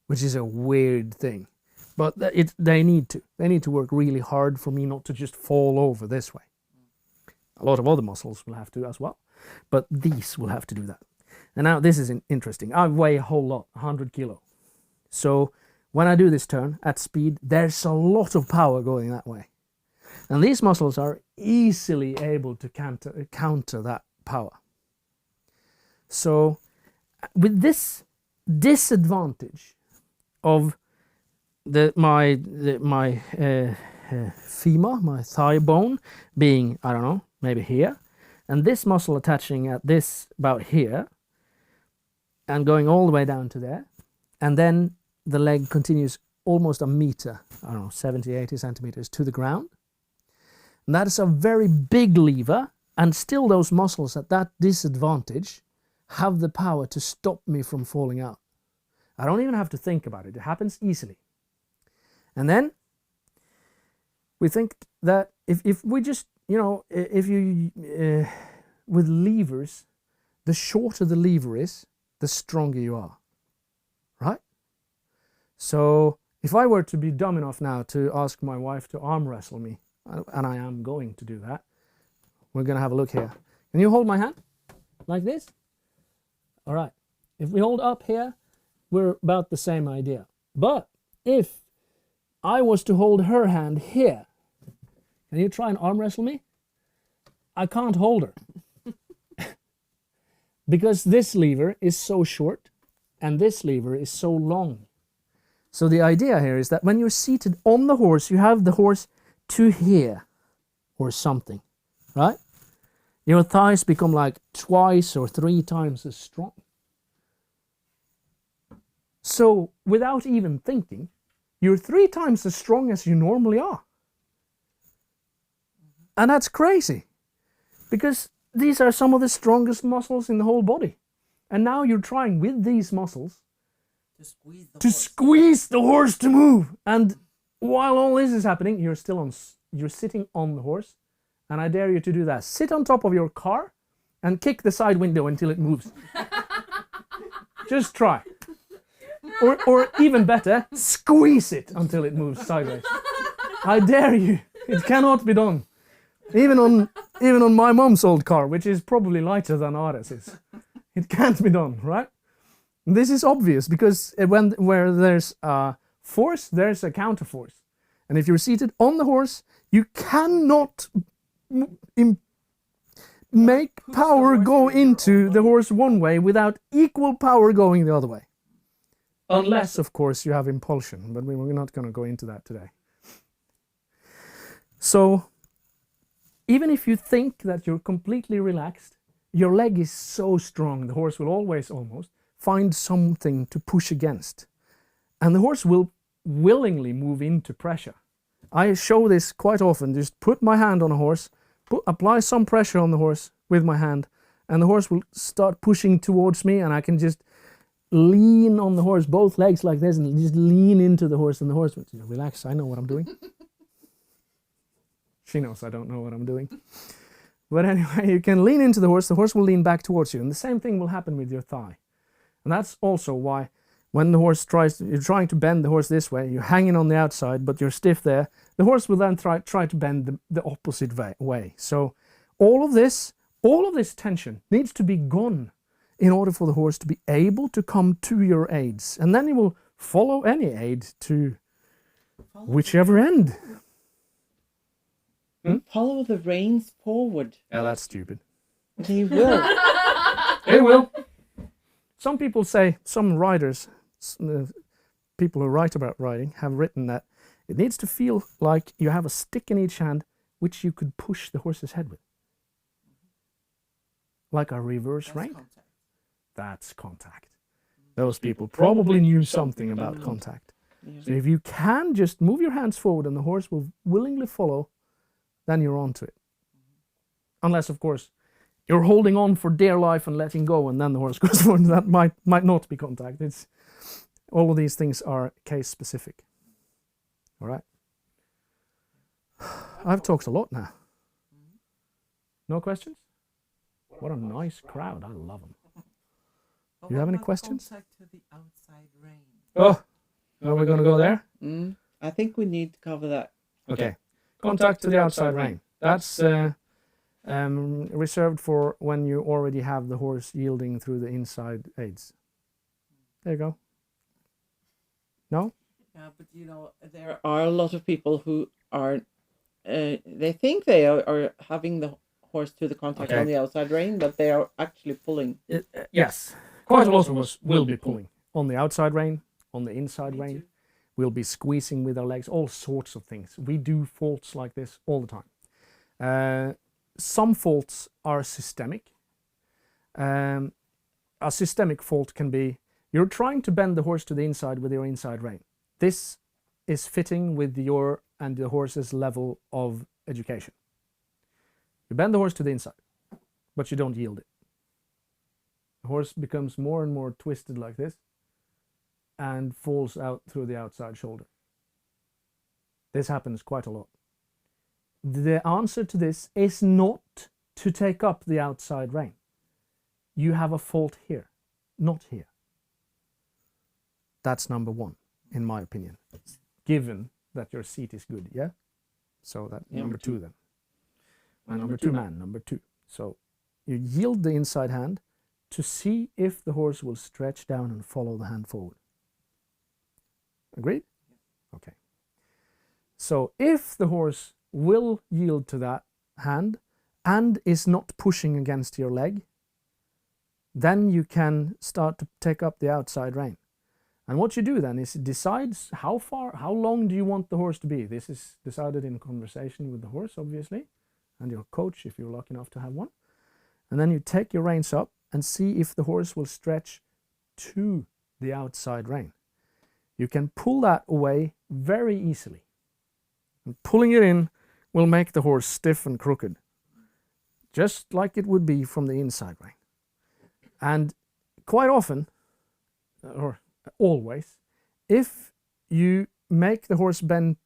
which is a weird thing. But they need to work really hard for me not to just fall over this way. A lot of other muscles will have to as well, but these will have to do that. And now this is interesting. I weigh a whole lot, 100 kilo. So when I do this turn at speed, there's a lot of power going that way. And these muscles are easily able to counter that power. So with this disadvantage of my femur, my thigh bone being, I don't know, maybe here, and this muscle attaching at this about here and going all the way down to there, and then the leg continues almost a meter, I don't know, 70, 80 centimeters to the ground. And that is a very big lever, and still those muscles at that disadvantage have the power to stop me from falling out. I don't even have to think about it. It happens easily. And then we think that if we just, with levers, the shorter the lever is, the stronger you are, right? So if I were to be dumb enough now to ask my wife to arm wrestle me, and I am going to do that, we're going to have a look here. Can you hold my hand like this? All right. If we hold up here, we're about the same idea. But if I was to hold her hand here, can you try and arm wrestle me? I can't hold her. Because this lever is so short and this lever is so long. So the idea here is that when you're seated on the horse, you have the horse to here or something, right? Your thighs become like twice or 3 times as strong. So without even thinking, you're 3 times as strong as you normally are. And that's crazy, because these are some of the strongest muscles in the whole body. And now you're trying with these muscles to squeeze the horse to move. And while all this is happening, you're sitting on the horse. And I dare you to do that. Sit on top of your car and kick the side window until it moves. Just try. Or even better, squeeze it until it moves sideways. I dare you. It cannot be done. Even on my mom's old car, which is probably lighter than ours is. It can't be done, right? This is obvious, because where there's a force, there's a counterforce. And if you're seated on the horse, you cannot make power go into the horse one way without equal power going the other way. Unless, of course, you have impulsion, but we're not going to go into that today. So, even if you think that you're completely relaxed, your leg is so strong, the horse will always almost find something to push against. And the horse will willingly move into pressure. I show this quite often. Just put my hand on a horse, apply some pressure on the horse with my hand, and the horse will start pushing towards me, and I can just lean on the horse, both legs like this, and just lean into the horse, and the horse will, relax, I know what I'm doing. She knows I don't know what I'm doing. But anyway, you can lean into the horse will lean back towards you, and the same thing will happen with your thigh. And that's also why when the horse you're trying to bend the horse this way, you're hanging on the outside, but you're stiff there, the horse will then try to bend the opposite way. So all of this tension needs to be gone in order for the horse to be able to come to your aids. And then he will follow any aid to whichever end. Follow the reins forward. Yeah, that's stupid. He will. It will. Some people say, some riders, people who write about riding, have written that it needs to feel like you have a stick in each hand which you could push the horse's head with. Like a reverse rein. Contact. That's contact. Those people probably knew something about contact. Yeah. So if you can just move your hands forward and the horse will willingly follow, then you're onto it. Unless, of course, you're holding on for dear life and letting go, and then the horse goes forward. That might not be contact. All of these things are case specific. All right. I've talked a lot now. No questions? What a nice crowd. I love them. Do you have any questions? Contact to the outside rein. Oh, are we going to go there? I think we need to cover that. Okay. Contact to the outside rein. That's reserved for when you already have the horse yielding through the inside aids. There you go. No? Yeah, but there are a lot of people who are, they think they are having the horse to the contact on the outside rein, but they are actually pulling. Yes. Quite a lot of us will be pulling on the outside rein, on the inside rein. We'll be squeezing with our legs, all sorts of things. We do faults like this all the time. Some faults are systemic. A systemic fault can be, you're trying to bend the horse to the inside with your inside rein. This is fitting with your and the horse's level of education. You bend the horse to the inside, but you don't yield it. The horse becomes more and more twisted like this and falls out through the outside shoulder. This happens quite a lot. The answer to this is not to take up the outside rein. You have a fault here, not here. That's number one, in my opinion, given that your seat is good, yeah? So that's number two then. And number two. So you yield the inside hand to see if the horse will stretch down and follow the hand forward. Agreed? Okay. So if the horse will yield to that hand and is not pushing against your leg, then you can start to take up the outside rein. And what you do then is it decides how long do you want the horse to be. This is decided in conversation with the horse, obviously, and your coach if you're lucky enough to have one. And then you take your reins up and see if the horse will stretch to the outside rein. You can pull that away very easily. And pulling it in will make the horse stiff and crooked, just like it would be from the inside rein. And quite often, or always, if you make the horse bend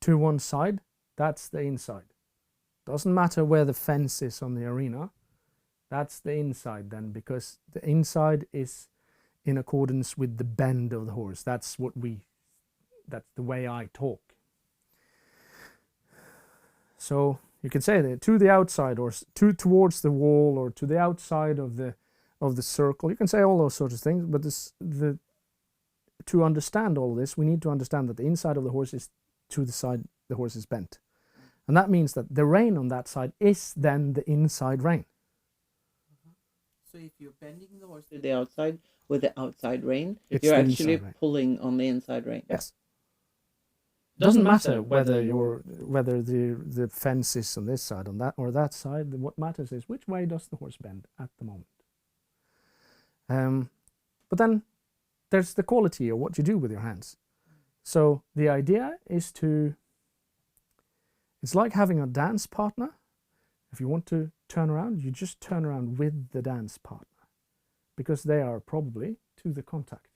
to one side, that's the inside. Doesn't matter where the fence is on the arena, that's the inside then, because the inside is in accordance with the bend of the horse. That's the way I talk. So you can say that to the outside, or towards the wall, or to the outside of the circle. You can say all those sorts of things, but to understand all this, we need to understand that the inside of the horse is to the side the horse is bent. And that means that the rein on that side is then the inside rein. So if you're bending the horse to the outside with the outside rein, It's you're the actually inside rein. pulling on the inside rein. Yes. Doesn't matter whether the fence is on this side, on that or that side. What matters is which way does the horse bend at the moment. But then there's the quality of what you do with your hands. So the idea is to It's like having a dance partner. If you want to turn around, you just turn around with the dance partner, because they are probably to the contact.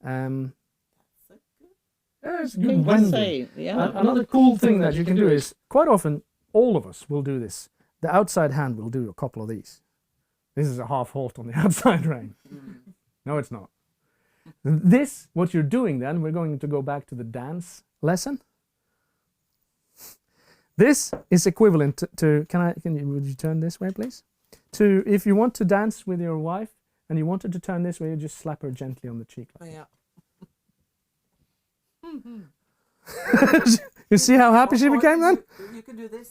That's a good Yeah, it's thing good to wending. say. Yeah. Another cool thing that you can do is, quite often, all of us will do this. The outside hand will do a couple of these. This is a half halt on the outside rein. No, it's not. This, what you're doing then, we're going to go back to the dance lesson. This is equivalent to, would you turn this way, please? To, if you want to dance with your wife and you wanted to turn this way, you just slap her gently on the cheek. Oh, yeah. You see how happy she became then? You can do this.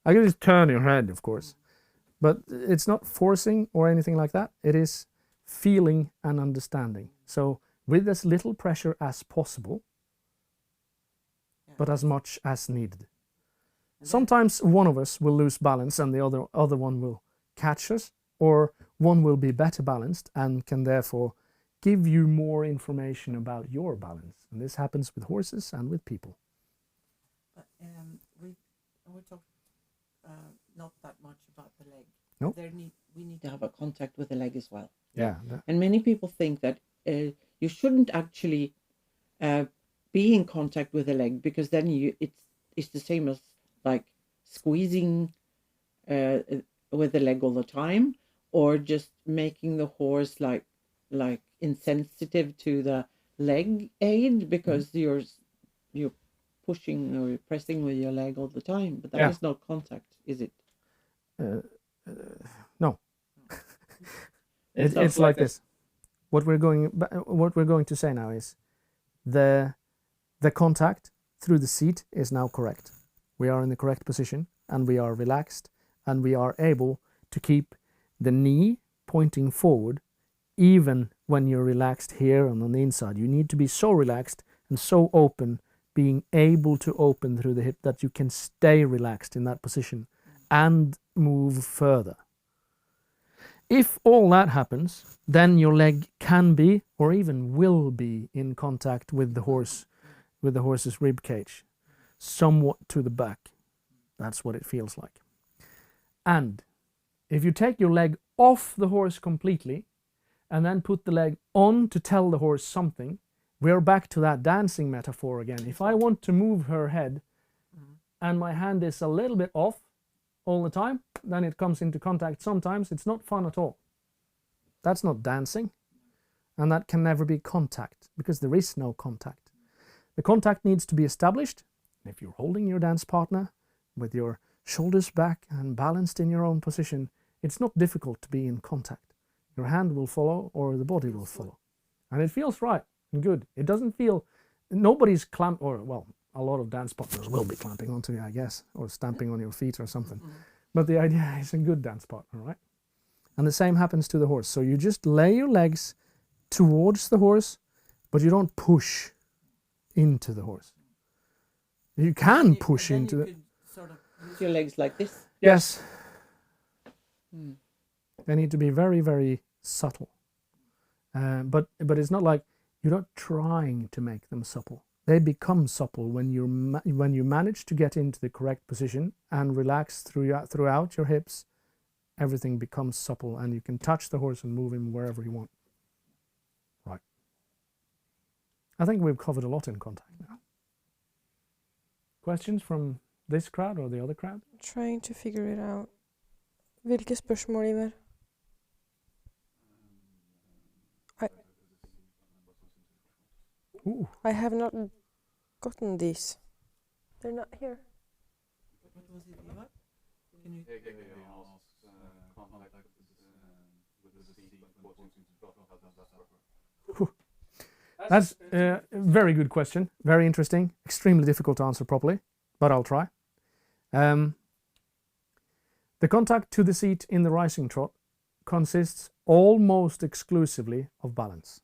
I can just turn your head, of course. But it's not forcing or anything like that. It is feeling and understanding. So with as little pressure as possible, but as much as needed. Sometimes one of us will lose balance and the other one will catch us, or one will be better balanced and can therefore give you more information about your balance. And this happens with horses and with people. But we talked not that much about the leg. No. We need to have a contact with the leg as well. Yeah. And many people think that you shouldn't actually be in contact with the leg, because then it's the same as like squeezing with the leg all the time, or just making the horse like insensitive to the leg aid, because you're pushing or pressing with your leg all the time. But that is not contact, is it? No. It's like this. What we're going to say now is the contact through the seat is now correct. We are in the correct position and we are relaxed, and we are able to keep the knee pointing forward even when you're relaxed here and on the inside. You need to be so relaxed and so open, being able to open through the hip, that you can stay relaxed in that position and move further. If all that happens, then your leg can be, or even will be, in contact with the horse's rib cage, somewhat to the back. That's what it feels like. And if you take your leg off the horse completely and then put the leg on to tell the horse something, we're back to that dancing metaphor again. If I want to move her head and my hand is a little bit off all the time, then it comes into contact. Sometimes it's not fun at all. That's not dancing, and that can never be contact, because there is no contact. The contact needs to be established. If you're holding your dance partner with your shoulders back and balanced in your own position, it's not difficult to be in contact. Your hand will follow, or the body will follow. And it feels right and good. It doesn't feel, nobody's clamp, or well, a lot of dance partners will be clamping onto you, I guess, or stamping on your feet or something. But the idea is a good dance partner, right? And the same happens to the horse. So you just lay your legs towards the horse, but you don't push into the horse. You can push into it. Sort of use your legs like this. Yes. They need to be very, very subtle. But it's not like you're not trying to make them supple. They become supple when you manage to get into the correct position and relax throughout your hips. Everything becomes supple, and you can touch the horse and move him wherever you want. Right. I think we've covered a lot in contact now. Questions from this crowd or the other crowd? Trying to figure it out. Hvilke spørsmål, Ivar? I have not gotten these. They're not here. What was it, Ivar? Can you? That's a very good question. Very interesting. Extremely difficult to answer properly, but I'll try. The contact to the seat in the rising trot consists almost exclusively of balance.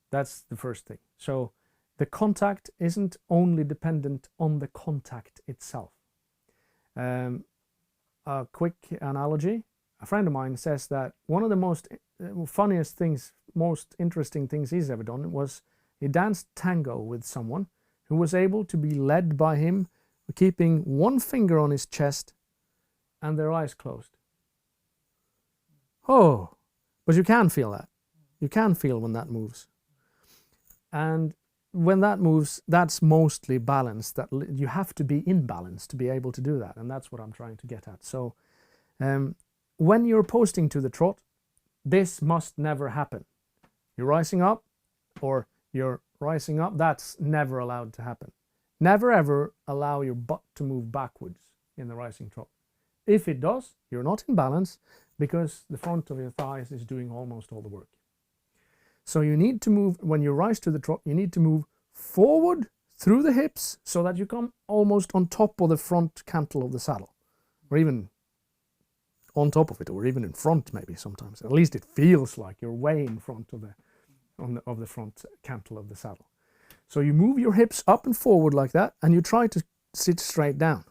That's the first thing. So the contact isn't only dependent on the contact itself. A quick analogy. A friend of mine says that one of the most funniest things, most interesting things he's ever done was he danced tango with someone who was able to be led by him, keeping one finger on his chest and their eyes closed. Oh, but you can feel that. You can feel when that moves. And when that moves, that's mostly balanced. That you have to be in balance to be able to do that, and that's what I'm trying to get at. So when you're posting to the trot, this must never happen. You're rising up or you're rising up, that's never allowed to happen. Never ever allow your butt to move backwards in the rising trot. If it does, you're not in balance because the front of your thighs is doing almost all the work. So you need to move, when you rise to the trot, you need to move forward through the hips so that you come almost on top of the front cantle of the saddle, or even on top of it, or even in front maybe sometimes. At least it feels like you're way in front of the front cantle of the saddle. So you move your hips up and forward like that, and you try to sit straight down.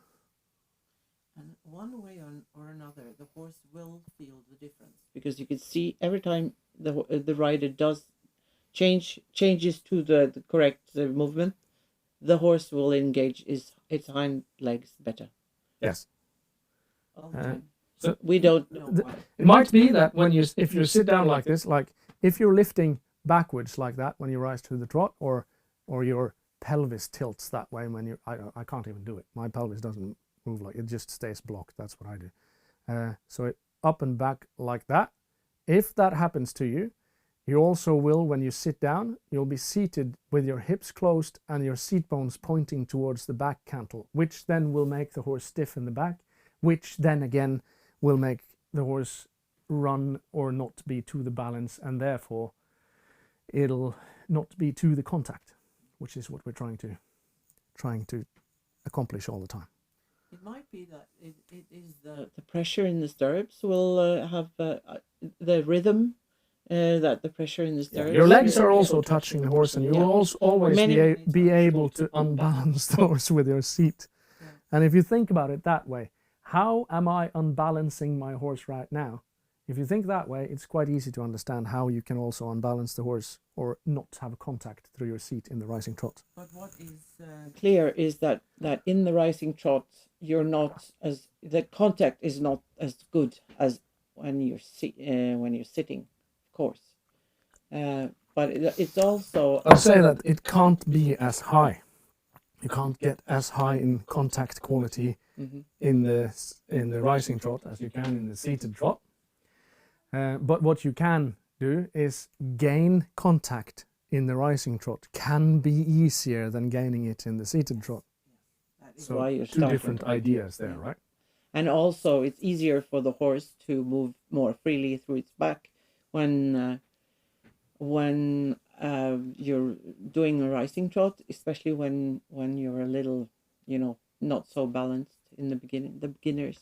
And one way or another, the horse will feel the difference, because you can see every time the rider does changes to the correct movement, the horse will engage its hind legs better. Yes. All the time. So we don't know why. It might be that if you sit down like this, like if you're lifting backwards like that when you rise to the trot, or your pelvis tilts that way when you, I can't even do it. My pelvis doesn't move, like it just stays blocked. That's what I do. So up and back like that. If that happens to you, you also will, when you sit down, you'll be seated with your hips closed and your seat bones pointing towards the back cantle, which then will make the horse stiff in the back, which then again will make the horse run or not be to the balance, and therefore it'll not be to the contact, which is what we're trying to accomplish all the time. It might be that it is the pressure in the stirrups will have the rhythm, that the pressure in the stirrups. Your legs are also touching the horse, and you'll also always be able to unbalance the horse with your seat. Yeah. And if you think about it that way, how am I unbalancing my horse right now? If you think that way, it's quite easy to understand how you can also unbalance the horse or not have contact through your seat in the rising trot. But what is clear is that in the rising trot, the contact is not as good as when you're sitting, of course. But it's also. I'll say that it can't be as high. You can't get as high in contact quality in the rising trot as you can in the seated trot. But what you can do is gain contact in the rising trot can be easier than gaining it in the seated trot. That is So why you're two different ideas there, right? And also it's easier for the horse to move more freely through its back when you're doing a rising trot, especially when you're a little, not so balanced in the beginners.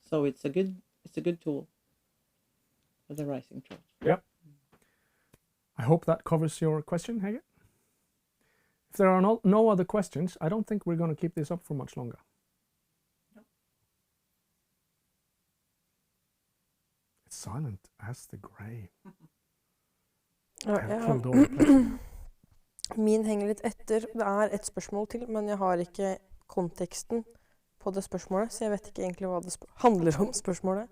So it's a good tool for the rising trot. Yep. I hope that covers your question, Hege. If there are no other questions, I don't think we're going to keep this up for much longer. No. It's silent as the grave. Min henger litt etter. Det er et spørsmål til, men jeg har ikke konteksten på det spørsmålet, så jeg vet ikke egentlig hva det handler om, spørsmålet.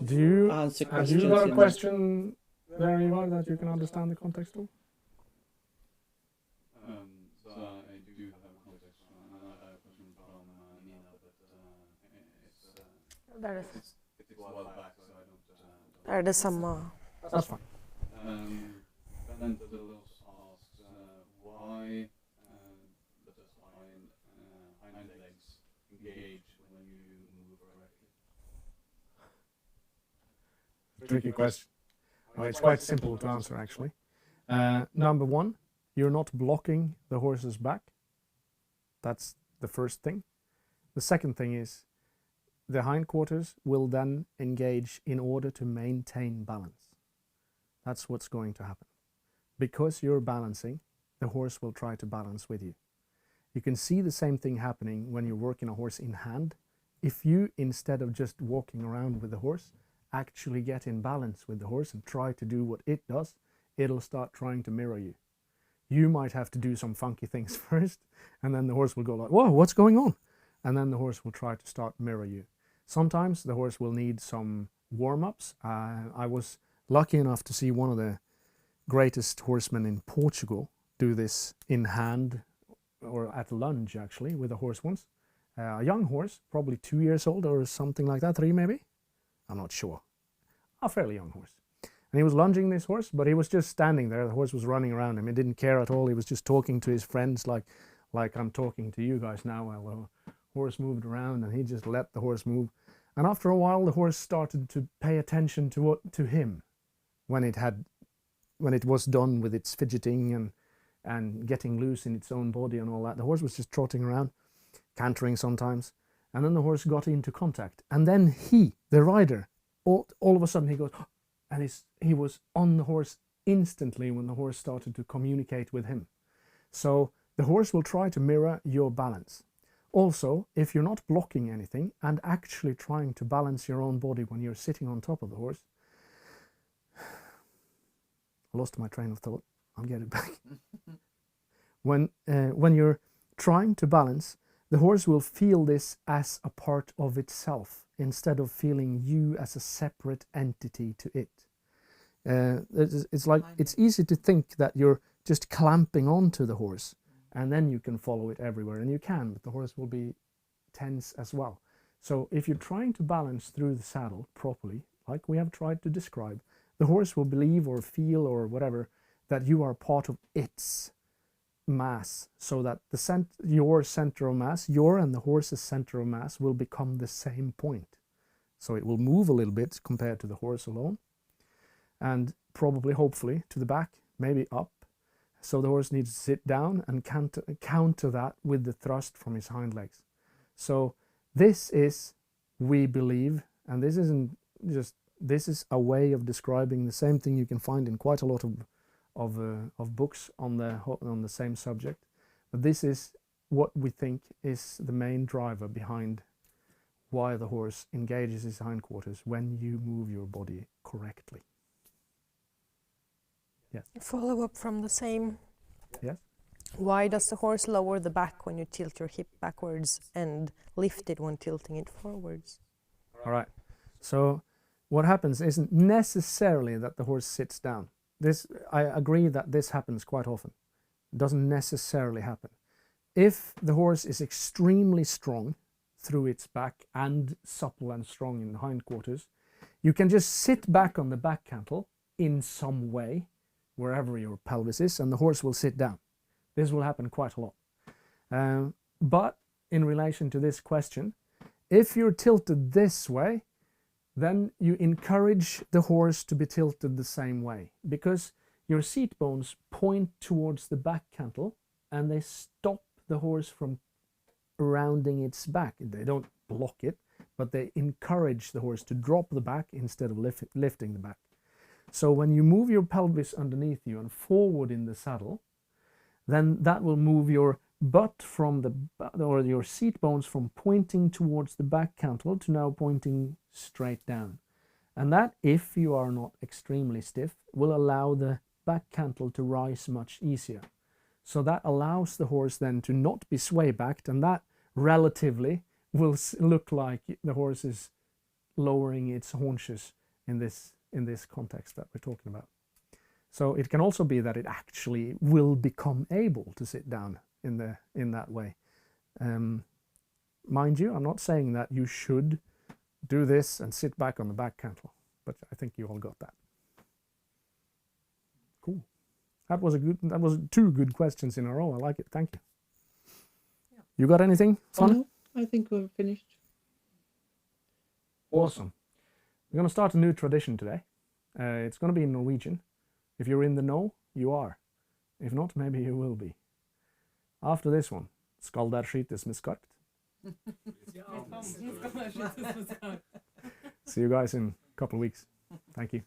Do you answer have questions? you got a question there, Ivar, that you can understand the context of? So I do have a context a question from Nina, but it's a while back, so I don't. Er det samme? That's fine. Bent asked why does hind legs engage when you move correctly? Tricky question. Well, it's quite simple to answer, actually. Number one, you're not blocking the horse's back. That's the first thing. The second thing is the hindquarters will then engage in order to maintain balance. That's what's going to happen. Because you're balancing, the horse will try to balance with you. You can see the same thing happening when you're working a horse in hand. If you, instead of just walking around with the horse, actually get in balance with the horse and try to do what it does, it'll start trying to mirror you. You might have to do some funky things first, and then the horse will go like, whoa, what's going on? And then the horse will try to start mirror you. Sometimes the horse will need some warm-ups. I was lucky enough to see one of the greatest horsemen in Portugal do this in hand, or at lunge actually, with a horse once. A young horse, probably 2 years old or something like that, 3 maybe? I'm not sure. A fairly young horse. And he was lunging this horse, but he was just standing there. The horse was running around him. He didn't care at all. He was just talking to his friends like I'm talking to you guys now. While the horse moved around, and he just let the horse move. And after a while, the horse started to pay attention to him when it was done with its fidgeting and getting loose in its own body and all that. The horse was just trotting around, cantering sometimes. And then the horse got into contact. And then he, the rider, all of a sudden he goes, and he was on the horse instantly when the horse started to communicate with him. So the horse will try to mirror your balance. Also, if you're not blocking anything and actually trying to balance your own body when you're sitting on top of the horse, I lost my train of thought. I'll get it back. When you're trying to balance, the horse will feel this as a part of itself instead of feeling you as a separate entity to it. It's like, it's easy to think that you're just clamping onto the horse and then you can follow it everywhere, and you can, but the horse will be tense as well. So if you're trying to balance through the saddle properly, like we have tried to describe, the horse will believe or feel or whatever that you are part of its mass, so that your center of mass, your and the horse's center of mass, will become the same point. So it will move a little bit compared to the horse alone, and probably, hopefully, to the back, maybe up. So the horse needs to sit down and counter that with the thrust from his hind legs. So this is, we believe, and this isn't just, this is a way of describing the same thing you can find in quite a lot of books on the same subject. But this is what we think is the main driver behind why the horse engages his hindquarters when you move your body correctly. Yes. Follow up from the same. Yes. Why does the horse lower the back when you tilt your hip backwards and lift it when tilting it forwards? All right. So what happens isn't necessarily that the horse sits down. I agree that this happens quite often. It doesn't necessarily happen. If the horse is extremely strong through its back and supple and strong in the hindquarters, you can just sit back on the back cantle in some way, wherever your pelvis is, and the horse will sit down. This will happen quite a lot. But in relation to this question, if you're tilted this way, then you encourage the horse to be tilted the same way, because your seat bones point towards the back cantle and they stop the horse from rounding its back. They don't block it, but they encourage the horse to drop the back instead of lifting the back. So when you move your pelvis underneath you and forward in the saddle, then that will move your butt from or your seat bones from pointing towards the back cantle to now pointing straight down. And that, if you are not extremely stiff, will allow the back cantle to rise much easier. So that allows the horse then to not be sway backed, and that relatively will look like the horse is lowering its haunches in this context that we're talking about. So it can also be that it actually will become able to sit down in that way. Mind you, I'm not saying that you should do this and sit back on the back cantle, but I think you all got that. Cool. That was 2 good questions in a row. I like it. Thank you. Yeah. You got anything fun? Oh, no, I think we're finished. Awesome. We're going to start a new tradition today. It's going to be in Norwegian. If you're in the know, you are. If not, maybe you will be. After this one, skal der skytes med skarpt? See you guys in a couple of weeks. Thank you.